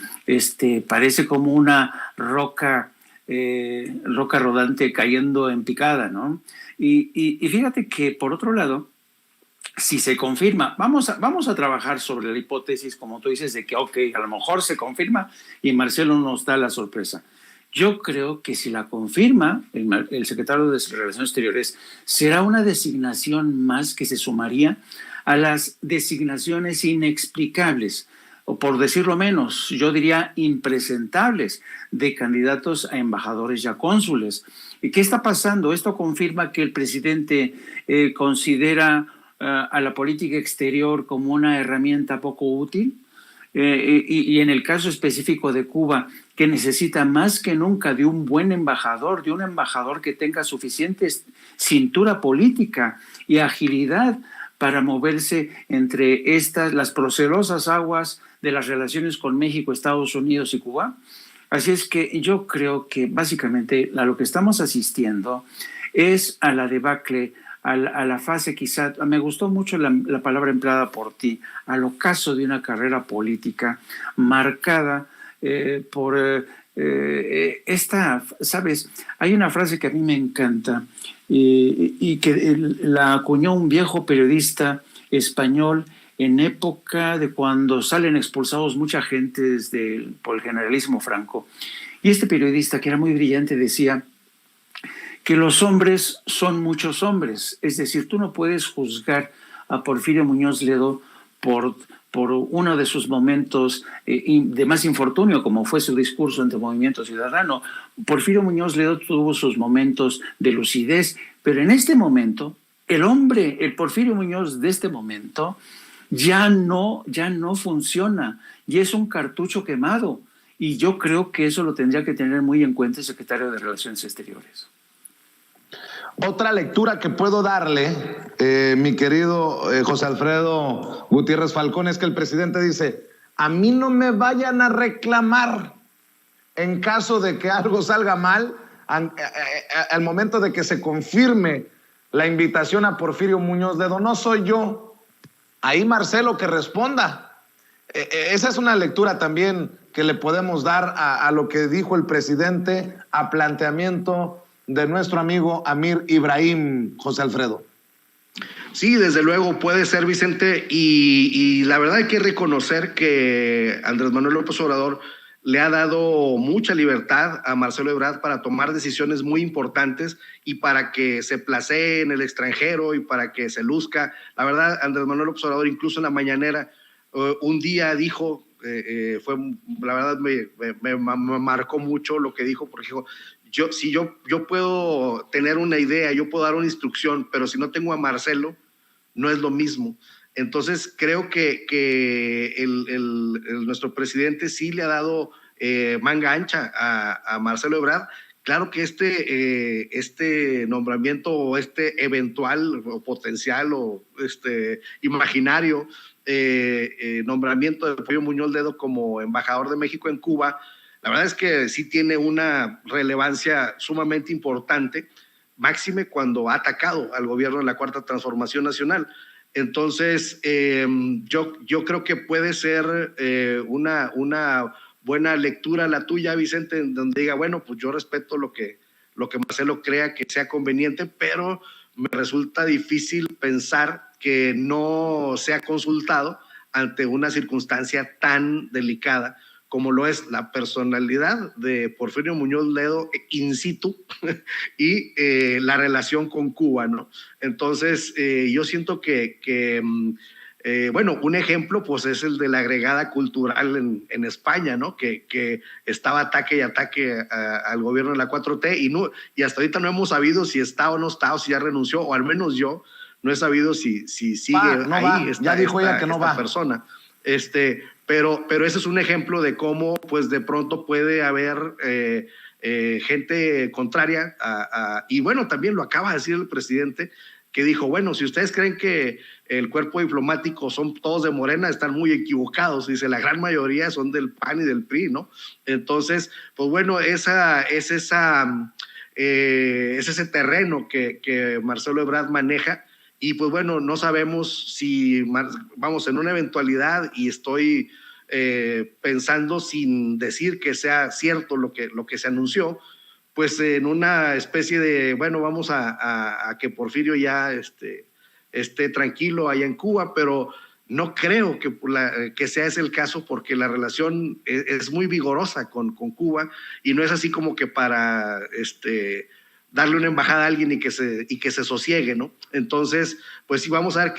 Parece como una roca rodante cayendo en picada, ¿no? Y fíjate que, por otro lado, si se confirma, vamos a trabajar sobre la hipótesis, como tú dices, de que, a lo mejor se confirma y Marcelo nos da la sorpresa. Yo creo que si la confirma el secretario de Relaciones Exteriores, será una designación más que se sumaría a las designaciones inexplicables, o por decirlo menos, yo diría impresentables, de candidatos a embajadores y a cónsules. ¿Y qué está pasando? Esto confirma que el presidente considera a la política exterior como una herramienta poco útil, y en el caso específico de Cuba, que necesita más que nunca de un buen embajador, de un embajador que tenga suficiente cintura política y agilidad para moverse entre las procelosas aguas de las relaciones con México, Estados Unidos y Cuba. Así es que yo creo que básicamente a lo que estamos asistiendo es a la debacle, a la fase quizá, me gustó mucho la palabra empleada por ti, al ocaso de una carrera política marcada por esta, ¿sabes? Hay una frase que a mí me encanta y que la acuñó un viejo periodista español en época de cuando salen expulsados mucha gente por el generalísimo Franco. Y este periodista, que era muy brillante, decía que los hombres son muchos hombres. Es decir, tú no puedes juzgar a Porfirio Muñoz Ledo por uno de sus momentos de más infortunio, como fue su discurso ante Movimiento Ciudadano. Porfirio Muñoz Ledo tuvo sus momentos de lucidez, pero en este momento, el Porfirio Muñoz de este momento, ya no funciona y es un cartucho quemado. Y yo creo que eso lo tendría que tener muy en cuenta el secretario de Relaciones Exteriores. Otra lectura que puedo darle, mi querido José Alfredo Gutiérrez Falcón, es que el presidente dice: a mí no me vayan a reclamar en caso de que algo salga mal, al momento de que se confirme la invitación a Porfirio Muñoz Ledo. No soy yo, ahí Marcelo que responda. Esa es una lectura también que le podemos dar a lo que dijo el presidente, a planteamiento de nuestro amigo Amir Ibrahim, José Alfredo. Sí, desde luego puede ser, Vicente, y la verdad hay que reconocer que Andrés Manuel López Obrador le ha dado mucha libertad a Marcelo Ebrard para tomar decisiones muy importantes y para que se placee en el extranjero y para que se luzca. La verdad, Andrés Manuel López Obrador, incluso en la mañanera, un día dijo, la verdad me marcó mucho lo que dijo, porque dijo: yo puedo tener una idea, yo puedo dar una instrucción, pero si no tengo a Marcelo, no es lo mismo. Entonces creo que nuestro presidente sí le ha dado manga ancha a Marcelo Ebrard. Claro que este nombramiento o este eventual o potencial o imaginario nombramiento de Porfirio Muñoz Ledo como embajador de México en Cuba, la verdad es que sí tiene una relevancia sumamente importante, máxime cuando ha atacado al gobierno de la Cuarta Transformación Nacional. Entonces, yo creo que puede ser una buena lectura la tuya, Vicente, en donde diga, bueno, pues yo respeto lo que Marcelo crea que sea conveniente, pero me resulta difícil pensar que no sea consultado ante una circunstancia tan delicada como lo es la personalidad de Porfirio Muñoz Ledo in situ y la relación con Cuba, ¿no? Entonces, yo siento que bueno, un ejemplo pues es el de la agregada cultural en España, ¿no? Que estaba ataque y ataque al gobierno de la 4T y hasta ahorita no hemos sabido si está o no está, o si ya renunció, o al menos yo no he sabido si sigue ahí. Ya dijo ella que no va. Persona. Pero ese es un ejemplo de cómo pues de pronto puede haber gente contraria y bueno, también lo acaba de decir el presidente, que dijo, bueno, si ustedes creen que el cuerpo diplomático son todos de Morena, están muy equivocados. Dice, la gran mayoría son del PAN y del PRI, ¿no? Entonces, pues bueno, es ese terreno que Marcelo Ebrard maneja. Y pues bueno, no sabemos si vamos en una eventualidad, y estoy pensando sin decir que sea cierto lo que se anunció, pues en una especie de, bueno, vamos a que Porfirio ya esté tranquilo allá en Cuba, pero no creo que sea ese el caso, porque la relación es muy vigorosa con Cuba, y no es así como que para darle una embajada a alguien y que se sosiegue, ¿no? Entonces, pues sí, vamos a ver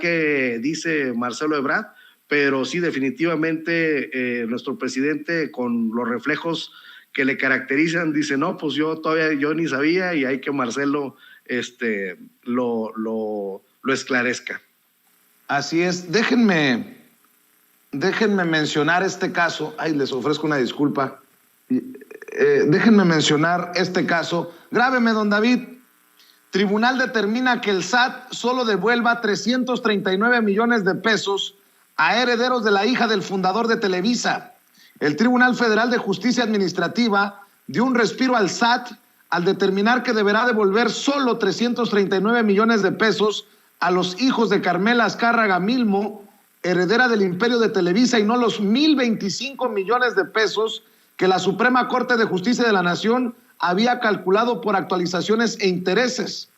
qué dice Marcelo Ebrard, pero sí, definitivamente nuestro presidente, con los reflejos que le caracterizan, dice, no, pues yo ni sabía, y hay que Marcelo lo esclarezca. Así es. Déjenme mencionar este caso. Ay, les ofrezco una disculpa. Déjenme mencionar este caso. Grábeme, don David. Tribunal determina que el SAT solo devuelva 339 millones de pesos a herederos de la hija del fundador de Televisa. El Tribunal Federal de Justicia Administrativa dio un respiro al SAT al determinar que deberá devolver solo 339 millones de pesos a los hijos de Carmela Azcárraga Milmo, heredera del imperio de Televisa, y no los 1,025 millones de pesos que la Suprema Corte de Justicia de la Nación había calculado por actualizaciones e intereses.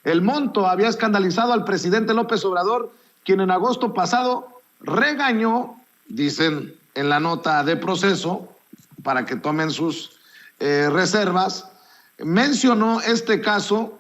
El monto había escandalizado al presidente López Obrador, quien en agosto pasado regañó, dicen en la nota de proceso, para que tomen sus reservas, mencionó este caso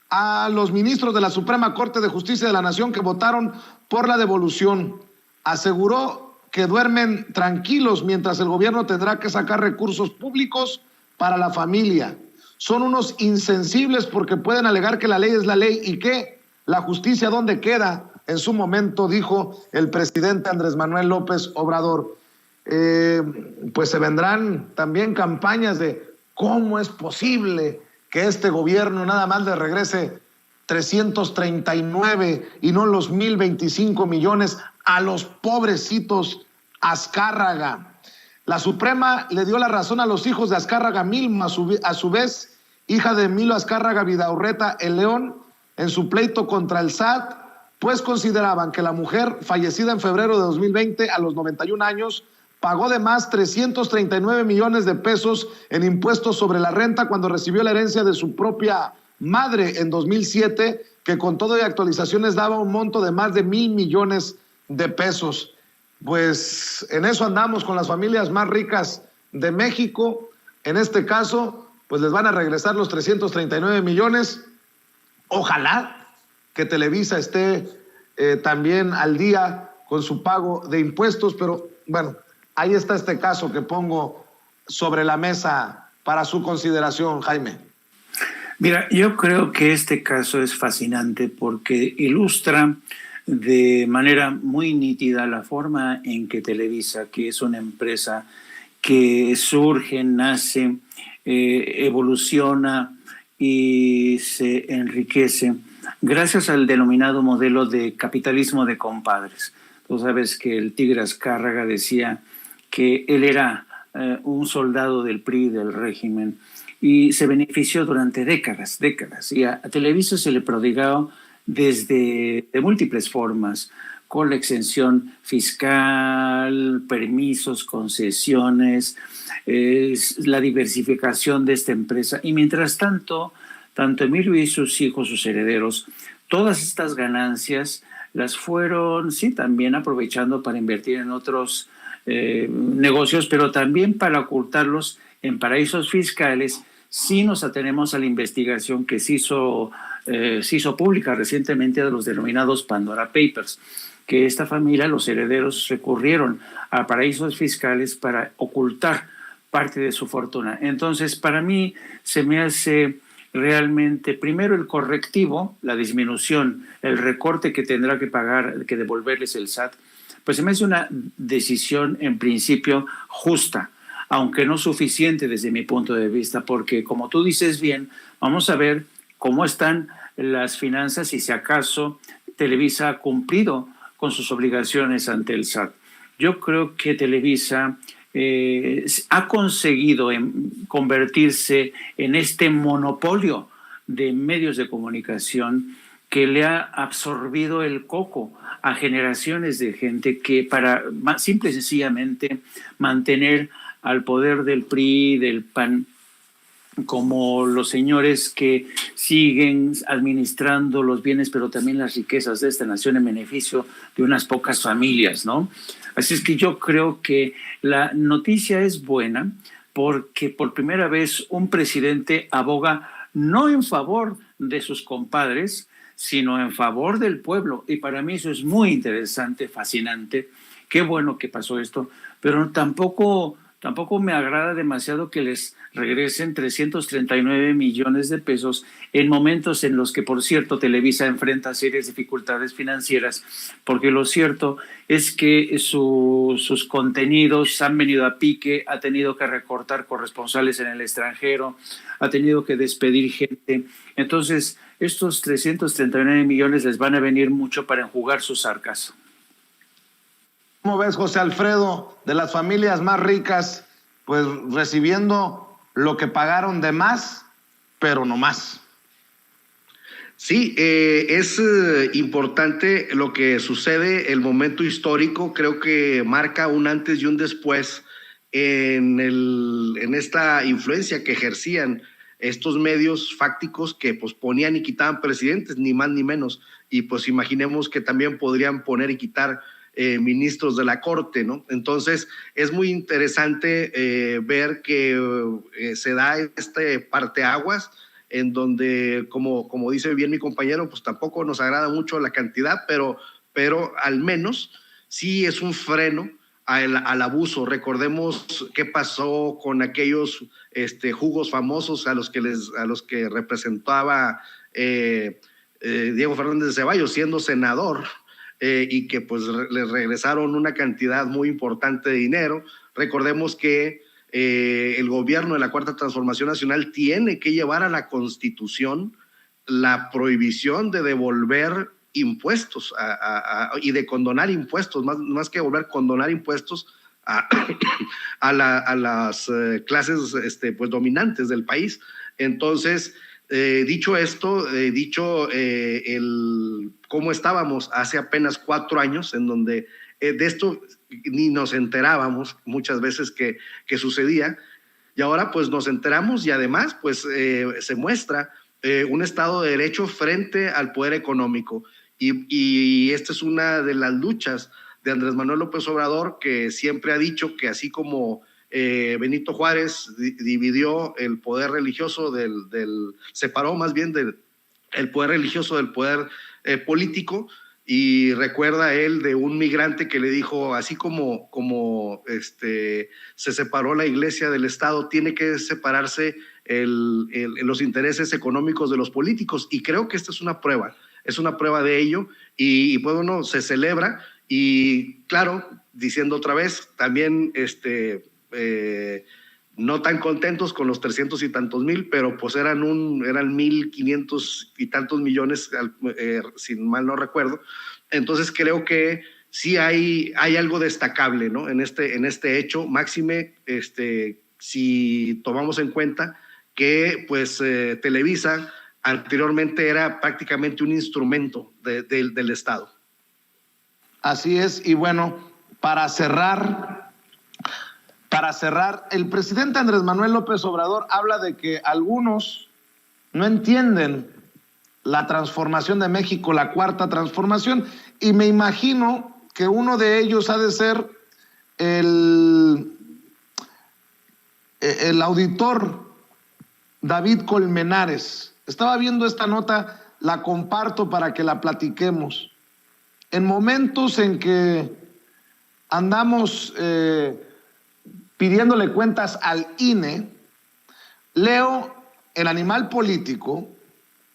a los ministros de la Suprema Corte de Justicia de la Nación que votaron por la devolución. Aseguró que duermen tranquilos mientras el gobierno tendrá que sacar recursos públicos para la familia. Son unos insensibles porque pueden alegar que la ley es la ley y que la justicia ¿dónde queda? En su momento dijo el presidente Andrés Manuel López Obrador. Pues se vendrán también campañas de cómo es posible que este gobierno nada más le regrese 339 y no los 1,025 millones a los pobrecitos Azcárraga. La Suprema le dio la razón a los hijos de Azcárraga Milmo, a su vez, hija de Emilio Azcárraga Vidaurreta el León, en su pleito contra el SAT, pues consideraban que la mujer, fallecida en febrero de 2020 a los 91 años, pagó de más 339 millones de pesos en impuestos sobre la renta cuando recibió la herencia de su propia madre en 2007, que con todo y actualizaciones daba un monto de más de 1,000 millones de pesos. Pues en eso andamos con las familias más ricas de México. En este caso, pues les van a regresar los 339 millones. Ojalá que Televisa esté también al día con su pago de impuestos, pero bueno, ahí está este caso que pongo sobre la mesa para su consideración, Jaime. Mira, yo creo que este caso es fascinante porque ilustra de manera muy nítida la forma en que Televisa, que es una empresa que surge, nace, evoluciona y se enriquece gracias al denominado modelo de capitalismo de compadres. Tú sabes que el Tigre Azcárraga decía que él era un soldado del PRI, del régimen, y se benefició durante décadas. Y a Televisa se le prodigó de múltiples formas, con la exención fiscal, permisos, concesiones, la diversificación de esta empresa. Y mientras tanto, tanto Emilio y sus hijos, sus herederos, todas estas ganancias las fueron, sí, también aprovechando para invertir en otros negocios, pero también para ocultarlos en paraísos fiscales. Si nos atenemos a la investigación que se hizo pública recientemente de los denominados Pandora Papers, que esta familia, los herederos, recurrieron a paraísos fiscales para ocultar parte de su fortuna. Entonces, para mí se me hace realmente, primero el correctivo, la disminución, el recorte que tendrá que pagar, que devolverles el SAT, pues se me hace una decisión en principio justa, aunque no suficiente desde mi punto de vista, porque como tú dices bien, vamos a ver cómo están las finanzas y si acaso Televisa ha cumplido con sus obligaciones ante el SAT. Yo creo que Televisa ha conseguido convertirse en este monopolio de medios de comunicación que le ha absorbido el coco a generaciones de gente que para simple y sencillamente mantener al poder del PRI, del PAN, como los señores que siguen administrando los bienes, pero también las riquezas de esta nación en beneficio de unas pocas familias, ¿no? Así es que yo creo que la noticia es buena porque por primera vez un presidente aboga no en favor de sus compadres, sino en favor del pueblo. Y para mí eso es muy interesante, fascinante. Qué bueno que pasó esto, pero tampoco me agrada demasiado que les regresen 339 millones de pesos en momentos en los que, por cierto, Televisa enfrenta serias dificultades financieras, porque lo cierto es que sus contenidos han venido a pique, ha tenido que recortar corresponsales en el extranjero, ha tenido que despedir gente. Entonces, estos 339 millones les van a venir mucho para enjugar sus arcas. ¿Cómo ves, José Alfredo, de las familias más ricas, pues recibiendo lo que pagaron de más, pero no más? Sí, es importante lo que sucede, el momento histórico, creo que marca un antes y un después en esta influencia que ejercían estos medios fácticos que pues ponían y quitaban presidentes, ni más ni menos, y pues imaginemos que también podrían poner y quitar ministros de la Corte, ¿no? Entonces es muy interesante ver que se da este parteaguas en donde, como dice bien mi compañero, pues tampoco nos agrada mucho la cantidad, pero al menos sí es un freno al abuso. Recordemos qué pasó con aquellos jugos famosos a los que representaba Diego Fernández de Ceballos siendo senador, y que pues le regresaron una cantidad muy importante de dinero. Recordemos que el gobierno de la Cuarta Transformación Nacional tiene que llevar a la Constitución la prohibición de devolver impuestos y de condonar impuestos, más que devolver, condonar impuestos a las clases pues dominantes del país. Entonces, dicho esto, cómo estábamos hace apenas 4 años, en donde de esto ni nos enterábamos muchas veces que sucedía, y ahora pues nos enteramos y además pues se muestra un Estado de Derecho frente al poder económico, y esta es una de las luchas de Andrés Manuel López Obrador, que siempre ha dicho que así como Benito Juárez dividió el poder religioso separó más bien el poder religioso del poder político, y recuerda él de un migrante que le dijo, así como se separó la iglesia del Estado, tiene que separarse los intereses económicos de los políticos, y creo que esta es una prueba de ello, y pues bueno, se celebra, y claro, diciendo otra vez, también no tan contentos con los 300 y tantos mil, pero pues eran 1,500 y tantos millones, si mal no recuerdo. Entonces creo que sí hay algo destacable, ¿no? en este hecho, máxime si tomamos en cuenta que pues Televisa anteriormente era prácticamente un instrumento del Estado. Así es, y bueno, para cerrar, el presidente Andrés Manuel López Obrador habla de que algunos no entienden la transformación de México, la cuarta transformación, y me imagino que uno de ellos ha de ser el auditor David Colmenares. Estaba viendo esta nota, la comparto para que la platiquemos. En momentos en que andamos pidiéndole cuentas al INE, leo el Animal Político,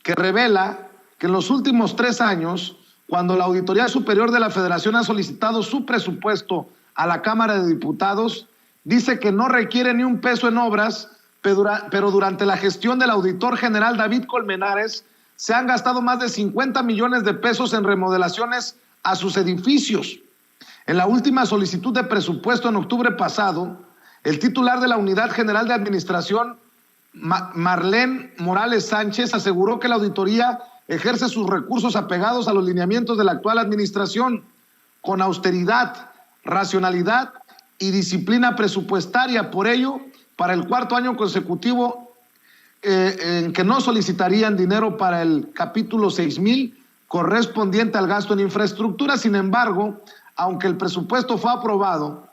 que revela que en los últimos 3 años, cuando la Auditoría Superior de la Federación ha solicitado su presupuesto a la Cámara de Diputados, dice que no requiere ni un peso en obras, pero durante la gestión del auditor general David Colmenares se han gastado más de 50 millones de pesos en remodelaciones a sus edificios. En la última solicitud de presupuesto en octubre pasado, el titular de la Unidad General de Administración, Marlene Morales Sánchez, aseguró que la auditoría ejerce sus recursos apegados a los lineamientos de la actual administración, con austeridad, racionalidad y disciplina presupuestaria. Por ello, para el 4º año consecutivo en que no solicitarían dinero para el capítulo 6,000 correspondiente al gasto en infraestructura. Sin embargo, aunque el presupuesto fue aprobado,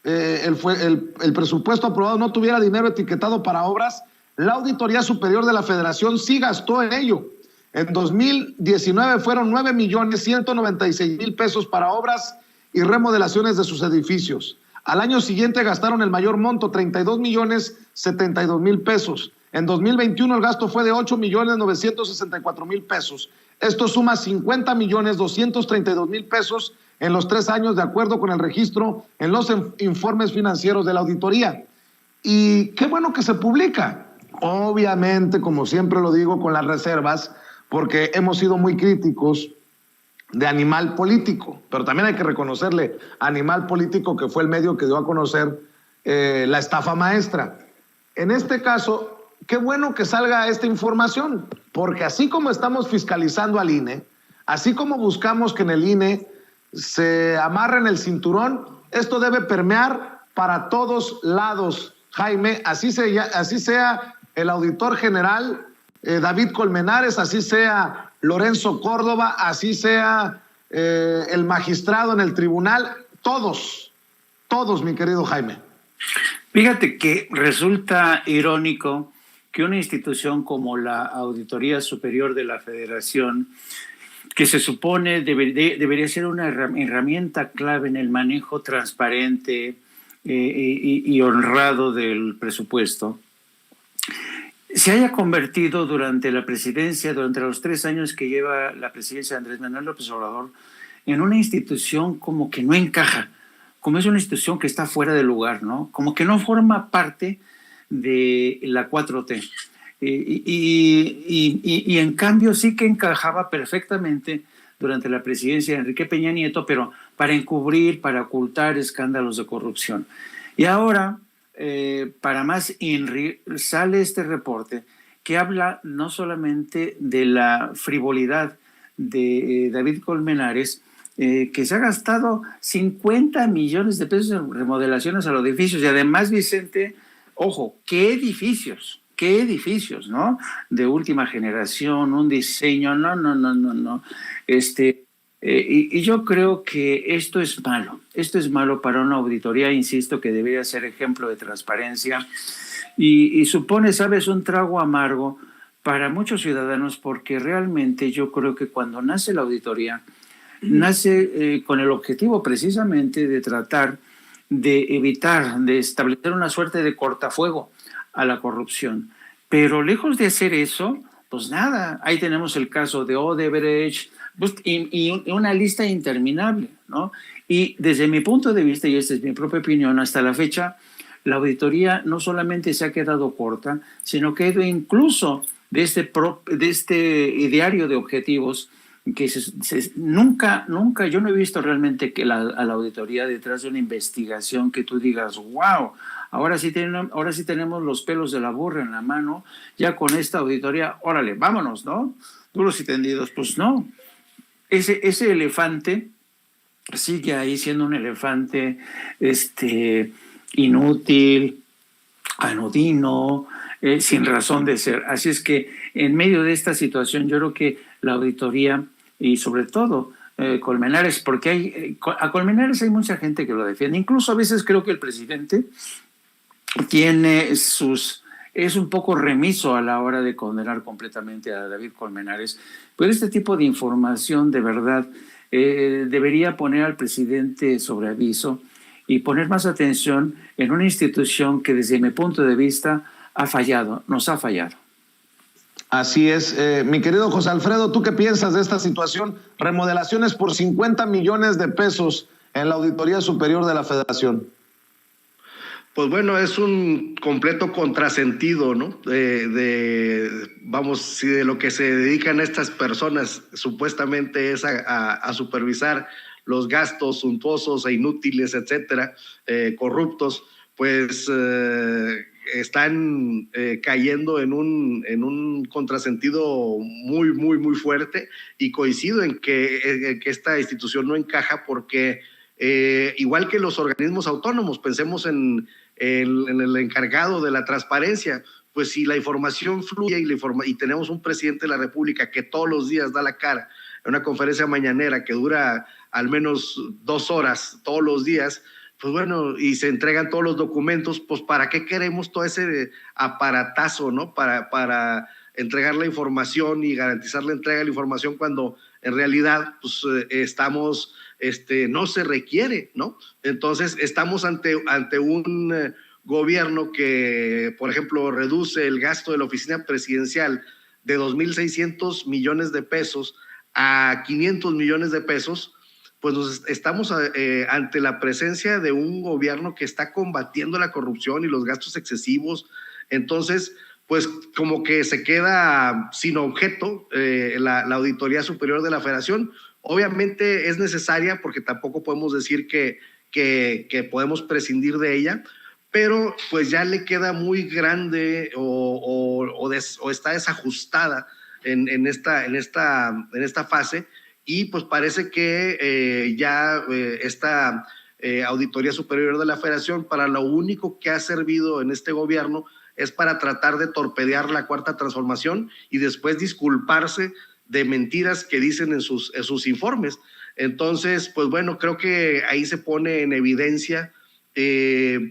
el presupuesto aprobado no tuviera dinero etiquetado para obras, la Auditoría Superior de la Federación sí gastó en ello. En 2019 fueron 9,196,000 pesos para obras y remodelaciones de sus edificios. Al año siguiente gastaron el mayor monto, 32,072,000 pesos. En 2021 el gasto fue de 8,964,000 pesos. Esto suma 50,232,000 pesos en los 3 años, de acuerdo con el registro en los informes financieros de la auditoría. Y qué bueno que se publica. Obviamente, como siempre lo digo, con las reservas, porque hemos sido muy críticos de Animal Político, pero también hay que reconocerle a Animal Político que fue el medio que dio a conocer la estafa maestra. En este caso, qué bueno que salga esta información, porque así como estamos fiscalizando al INE, así como buscamos que en el INE se amarren el cinturón, esto debe permear para todos lados, Jaime, así sea el auditor general David Colmenares, así sea Lorenzo Córdoba, así sea el magistrado en el tribunal, todos, mi querido Jaime. Fíjate que resulta irónico que una institución como la Auditoría Superior de la Federación, que se supone debería ser una herramienta clave en el manejo transparente y honrado del presupuesto, se haya convertido durante la presidencia, durante los 3 años que lleva la presidencia de Andrés Manuel López Obrador, en una institución como que no encaja, como es una institución que está fuera de lugar, ¿no? Como que no forma parte de la 4T. Y en cambio sí que encajaba perfectamente durante la presidencia de Enrique Peña Nieto, pero para encubrir, para ocultar escándalos de corrupción. Y ahora, para más INRI, sale este reporte que habla no solamente de la frivolidad de David Colmenares, que se ha gastado 50 millones de pesos en remodelaciones a los edificios. Y además, Vicente, ojo, ¿qué edificios, ¿no? De última generación, un diseño, no. Y yo creo que esto es malo para una auditoría, insisto, que debería ser ejemplo de transparencia y supone, sabes, un trago amargo para muchos ciudadanos, porque realmente yo creo que cuando nace la auditoría, nace con el objetivo precisamente de tratar de evitar, de establecer una suerte de cortafuego a la corrupción. Pero lejos de hacer eso, pues nada, ahí tenemos el caso de Odebrecht, pues, y una lista interminable, ¿no? Y desde mi punto de vista, y esta es mi propia opinión, hasta la fecha, la auditoría no solamente se ha quedado corta, sino que incluso de este diario de objetivos, que nunca, yo no he visto realmente que a la auditoría detrás de una investigación que tú digas, wow, ahora sí tenemos los pelos de la burra en la mano, ya con esta auditoría, órale, vámonos, ¿no? Duros y tendidos, pues no. Ese elefante sigue ahí siendo un elefante inútil, anodino, sin razón de ser. Así es que en medio de esta situación yo creo que la auditoría y sobre todo Colmenares, porque a Colmenares hay mucha gente que lo defiende, incluso a veces creo que el presidente es un poco remiso a la hora de condenar completamente a David Colmenares, pero este tipo de información de verdad debería poner al presidente sobre aviso y poner más atención en una institución que desde mi punto de vista nos ha fallado. Así es. Mi querido José Alfredo, ¿tú qué piensas de esta situación? Remodelaciones por 50 millones de pesos en la Auditoría Superior de la Federación. Pues bueno, es un completo contrasentido, ¿no? Si de lo que se dedican estas personas supuestamente es a supervisar los gastos suntuosos e inútiles, etcétera, corruptos, pues están cayendo en un contrasentido muy, muy, muy fuerte, y coincido en que esta institución no encaja porque igual que los organismos autónomos, pensemos en el encargado de la transparencia, pues si la información fluye y tenemos un presidente de la República que todos los días da la cara en una conferencia mañanera que dura al menos 2 horas todos los días, pues bueno, y se entregan todos los documentos, pues ¿para qué queremos todo ese aparatazo, ¿no? Para entregar la información y garantizar la entrega de la información cuando en realidad pues estamos no se requiere, ¿no? Entonces, estamos ante un gobierno que, por ejemplo, reduce el gasto de la oficina presidencial de 2.600 millones de pesos a 500 millones de pesos, pues estamos ante la presencia de un gobierno que está combatiendo la corrupción y los gastos excesivos. Entonces, pues como que se queda sin objeto la Auditoría Superior de la Federación. Obviamente es necesaria porque tampoco podemos decir que podemos prescindir de ella, pero pues ya le queda muy grande o está desajustada en esta fase, y pues parece que esta Auditoría Superior de la Federación, para lo único que ha servido en este gobierno es para tratar de torpedear la Cuarta Transformación y después disculparse de mentiras que dicen en sus informes. Entonces, pues bueno, creo que ahí se pone en evidencia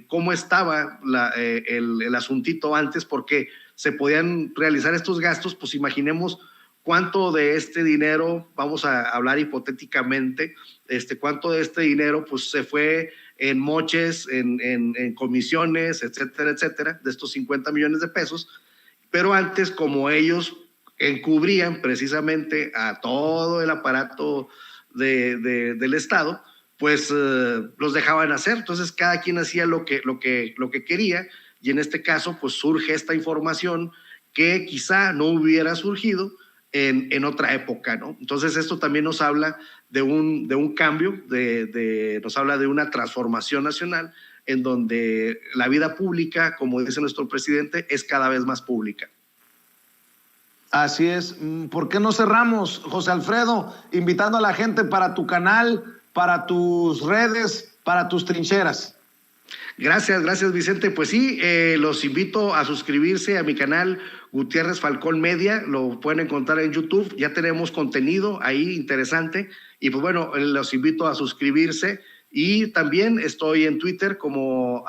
cómo estaba el asuntito antes, porque se podían realizar estos gastos. Pues imaginemos cuánto de este dinero, vamos a hablar hipotéticamente, cuánto de este dinero pues se fue en moches, en comisiones, etcétera, etcétera, de estos 50 millones de pesos. Pero antes, como ellos encubrían precisamente a todo el aparato del Estado, pues los dejaban hacer. Entonces cada quien hacía lo que quería, y en este caso pues surge esta información que quizá no hubiera surgido en otra época, ¿no? Entonces esto también nos habla de un cambio, nos habla de una transformación nacional en donde la vida pública, como dice nuestro presidente, es cada vez más pública. Así es. ¿Por qué no cerramos, José Alfredo, invitando a la gente para tu canal, para tus redes, para tus trincheras? Gracias, Vicente. Pues sí, los invito a suscribirse a mi canal Gutiérrez Falcón Media. Lo pueden encontrar en YouTube. Ya tenemos contenido ahí interesante. Y pues bueno, los invito a suscribirse. Y también estoy en Twitter como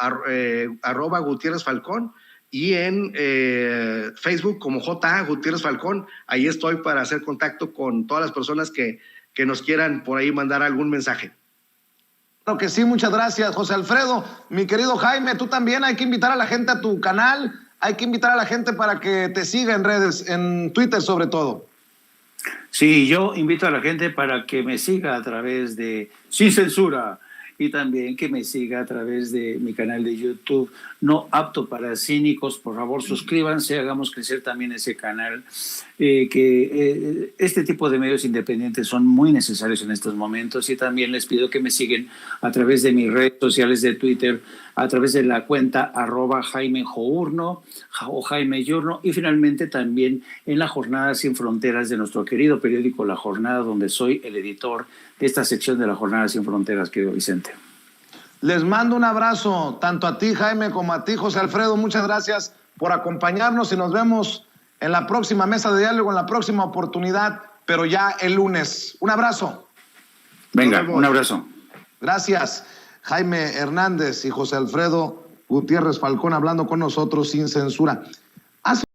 @Gutiérrez Falcón, y en Facebook como J. Gutiérrez Falcón. Ahí estoy para hacer contacto con todas las personas que nos quieran por ahí mandar algún mensaje. Claro que sí, muchas gracias, José Alfredo. Mi querido Jaime, tú también hay que invitar a la gente a tu canal, hay que invitar a la gente para que te siga en redes, en Twitter sobre todo. Sí, yo invito a la gente para que me siga a través de Sin Censura, y también que me siga a través de mi canal de YouTube, No Apto para Cínicos. Por favor, suscríbanse, hagamos crecer también ese canal. Este tipo de medios independientes son muy necesarios en estos momentos, y también les pido que me sigan a través de mis redes sociales de Twitter, a través de la cuenta @Jaime Journo o Jaime Yurno, y finalmente también en la Jornada Sin Fronteras de nuestro querido periódico La Jornada, donde soy el editor de esta sección de La Jornada Sin Fronteras, querido Vicente. Les mando un abrazo tanto a ti, Jaime, como a ti, José Alfredo. Muchas gracias por acompañarnos, y nos vemos en la próxima mesa de diálogo, en la próxima oportunidad, pero ya el lunes. Un abrazo. Venga, un abrazo. Gracias, Jaime Hernández y José Alfredo Gutiérrez Falcón, hablando con nosotros sin censura.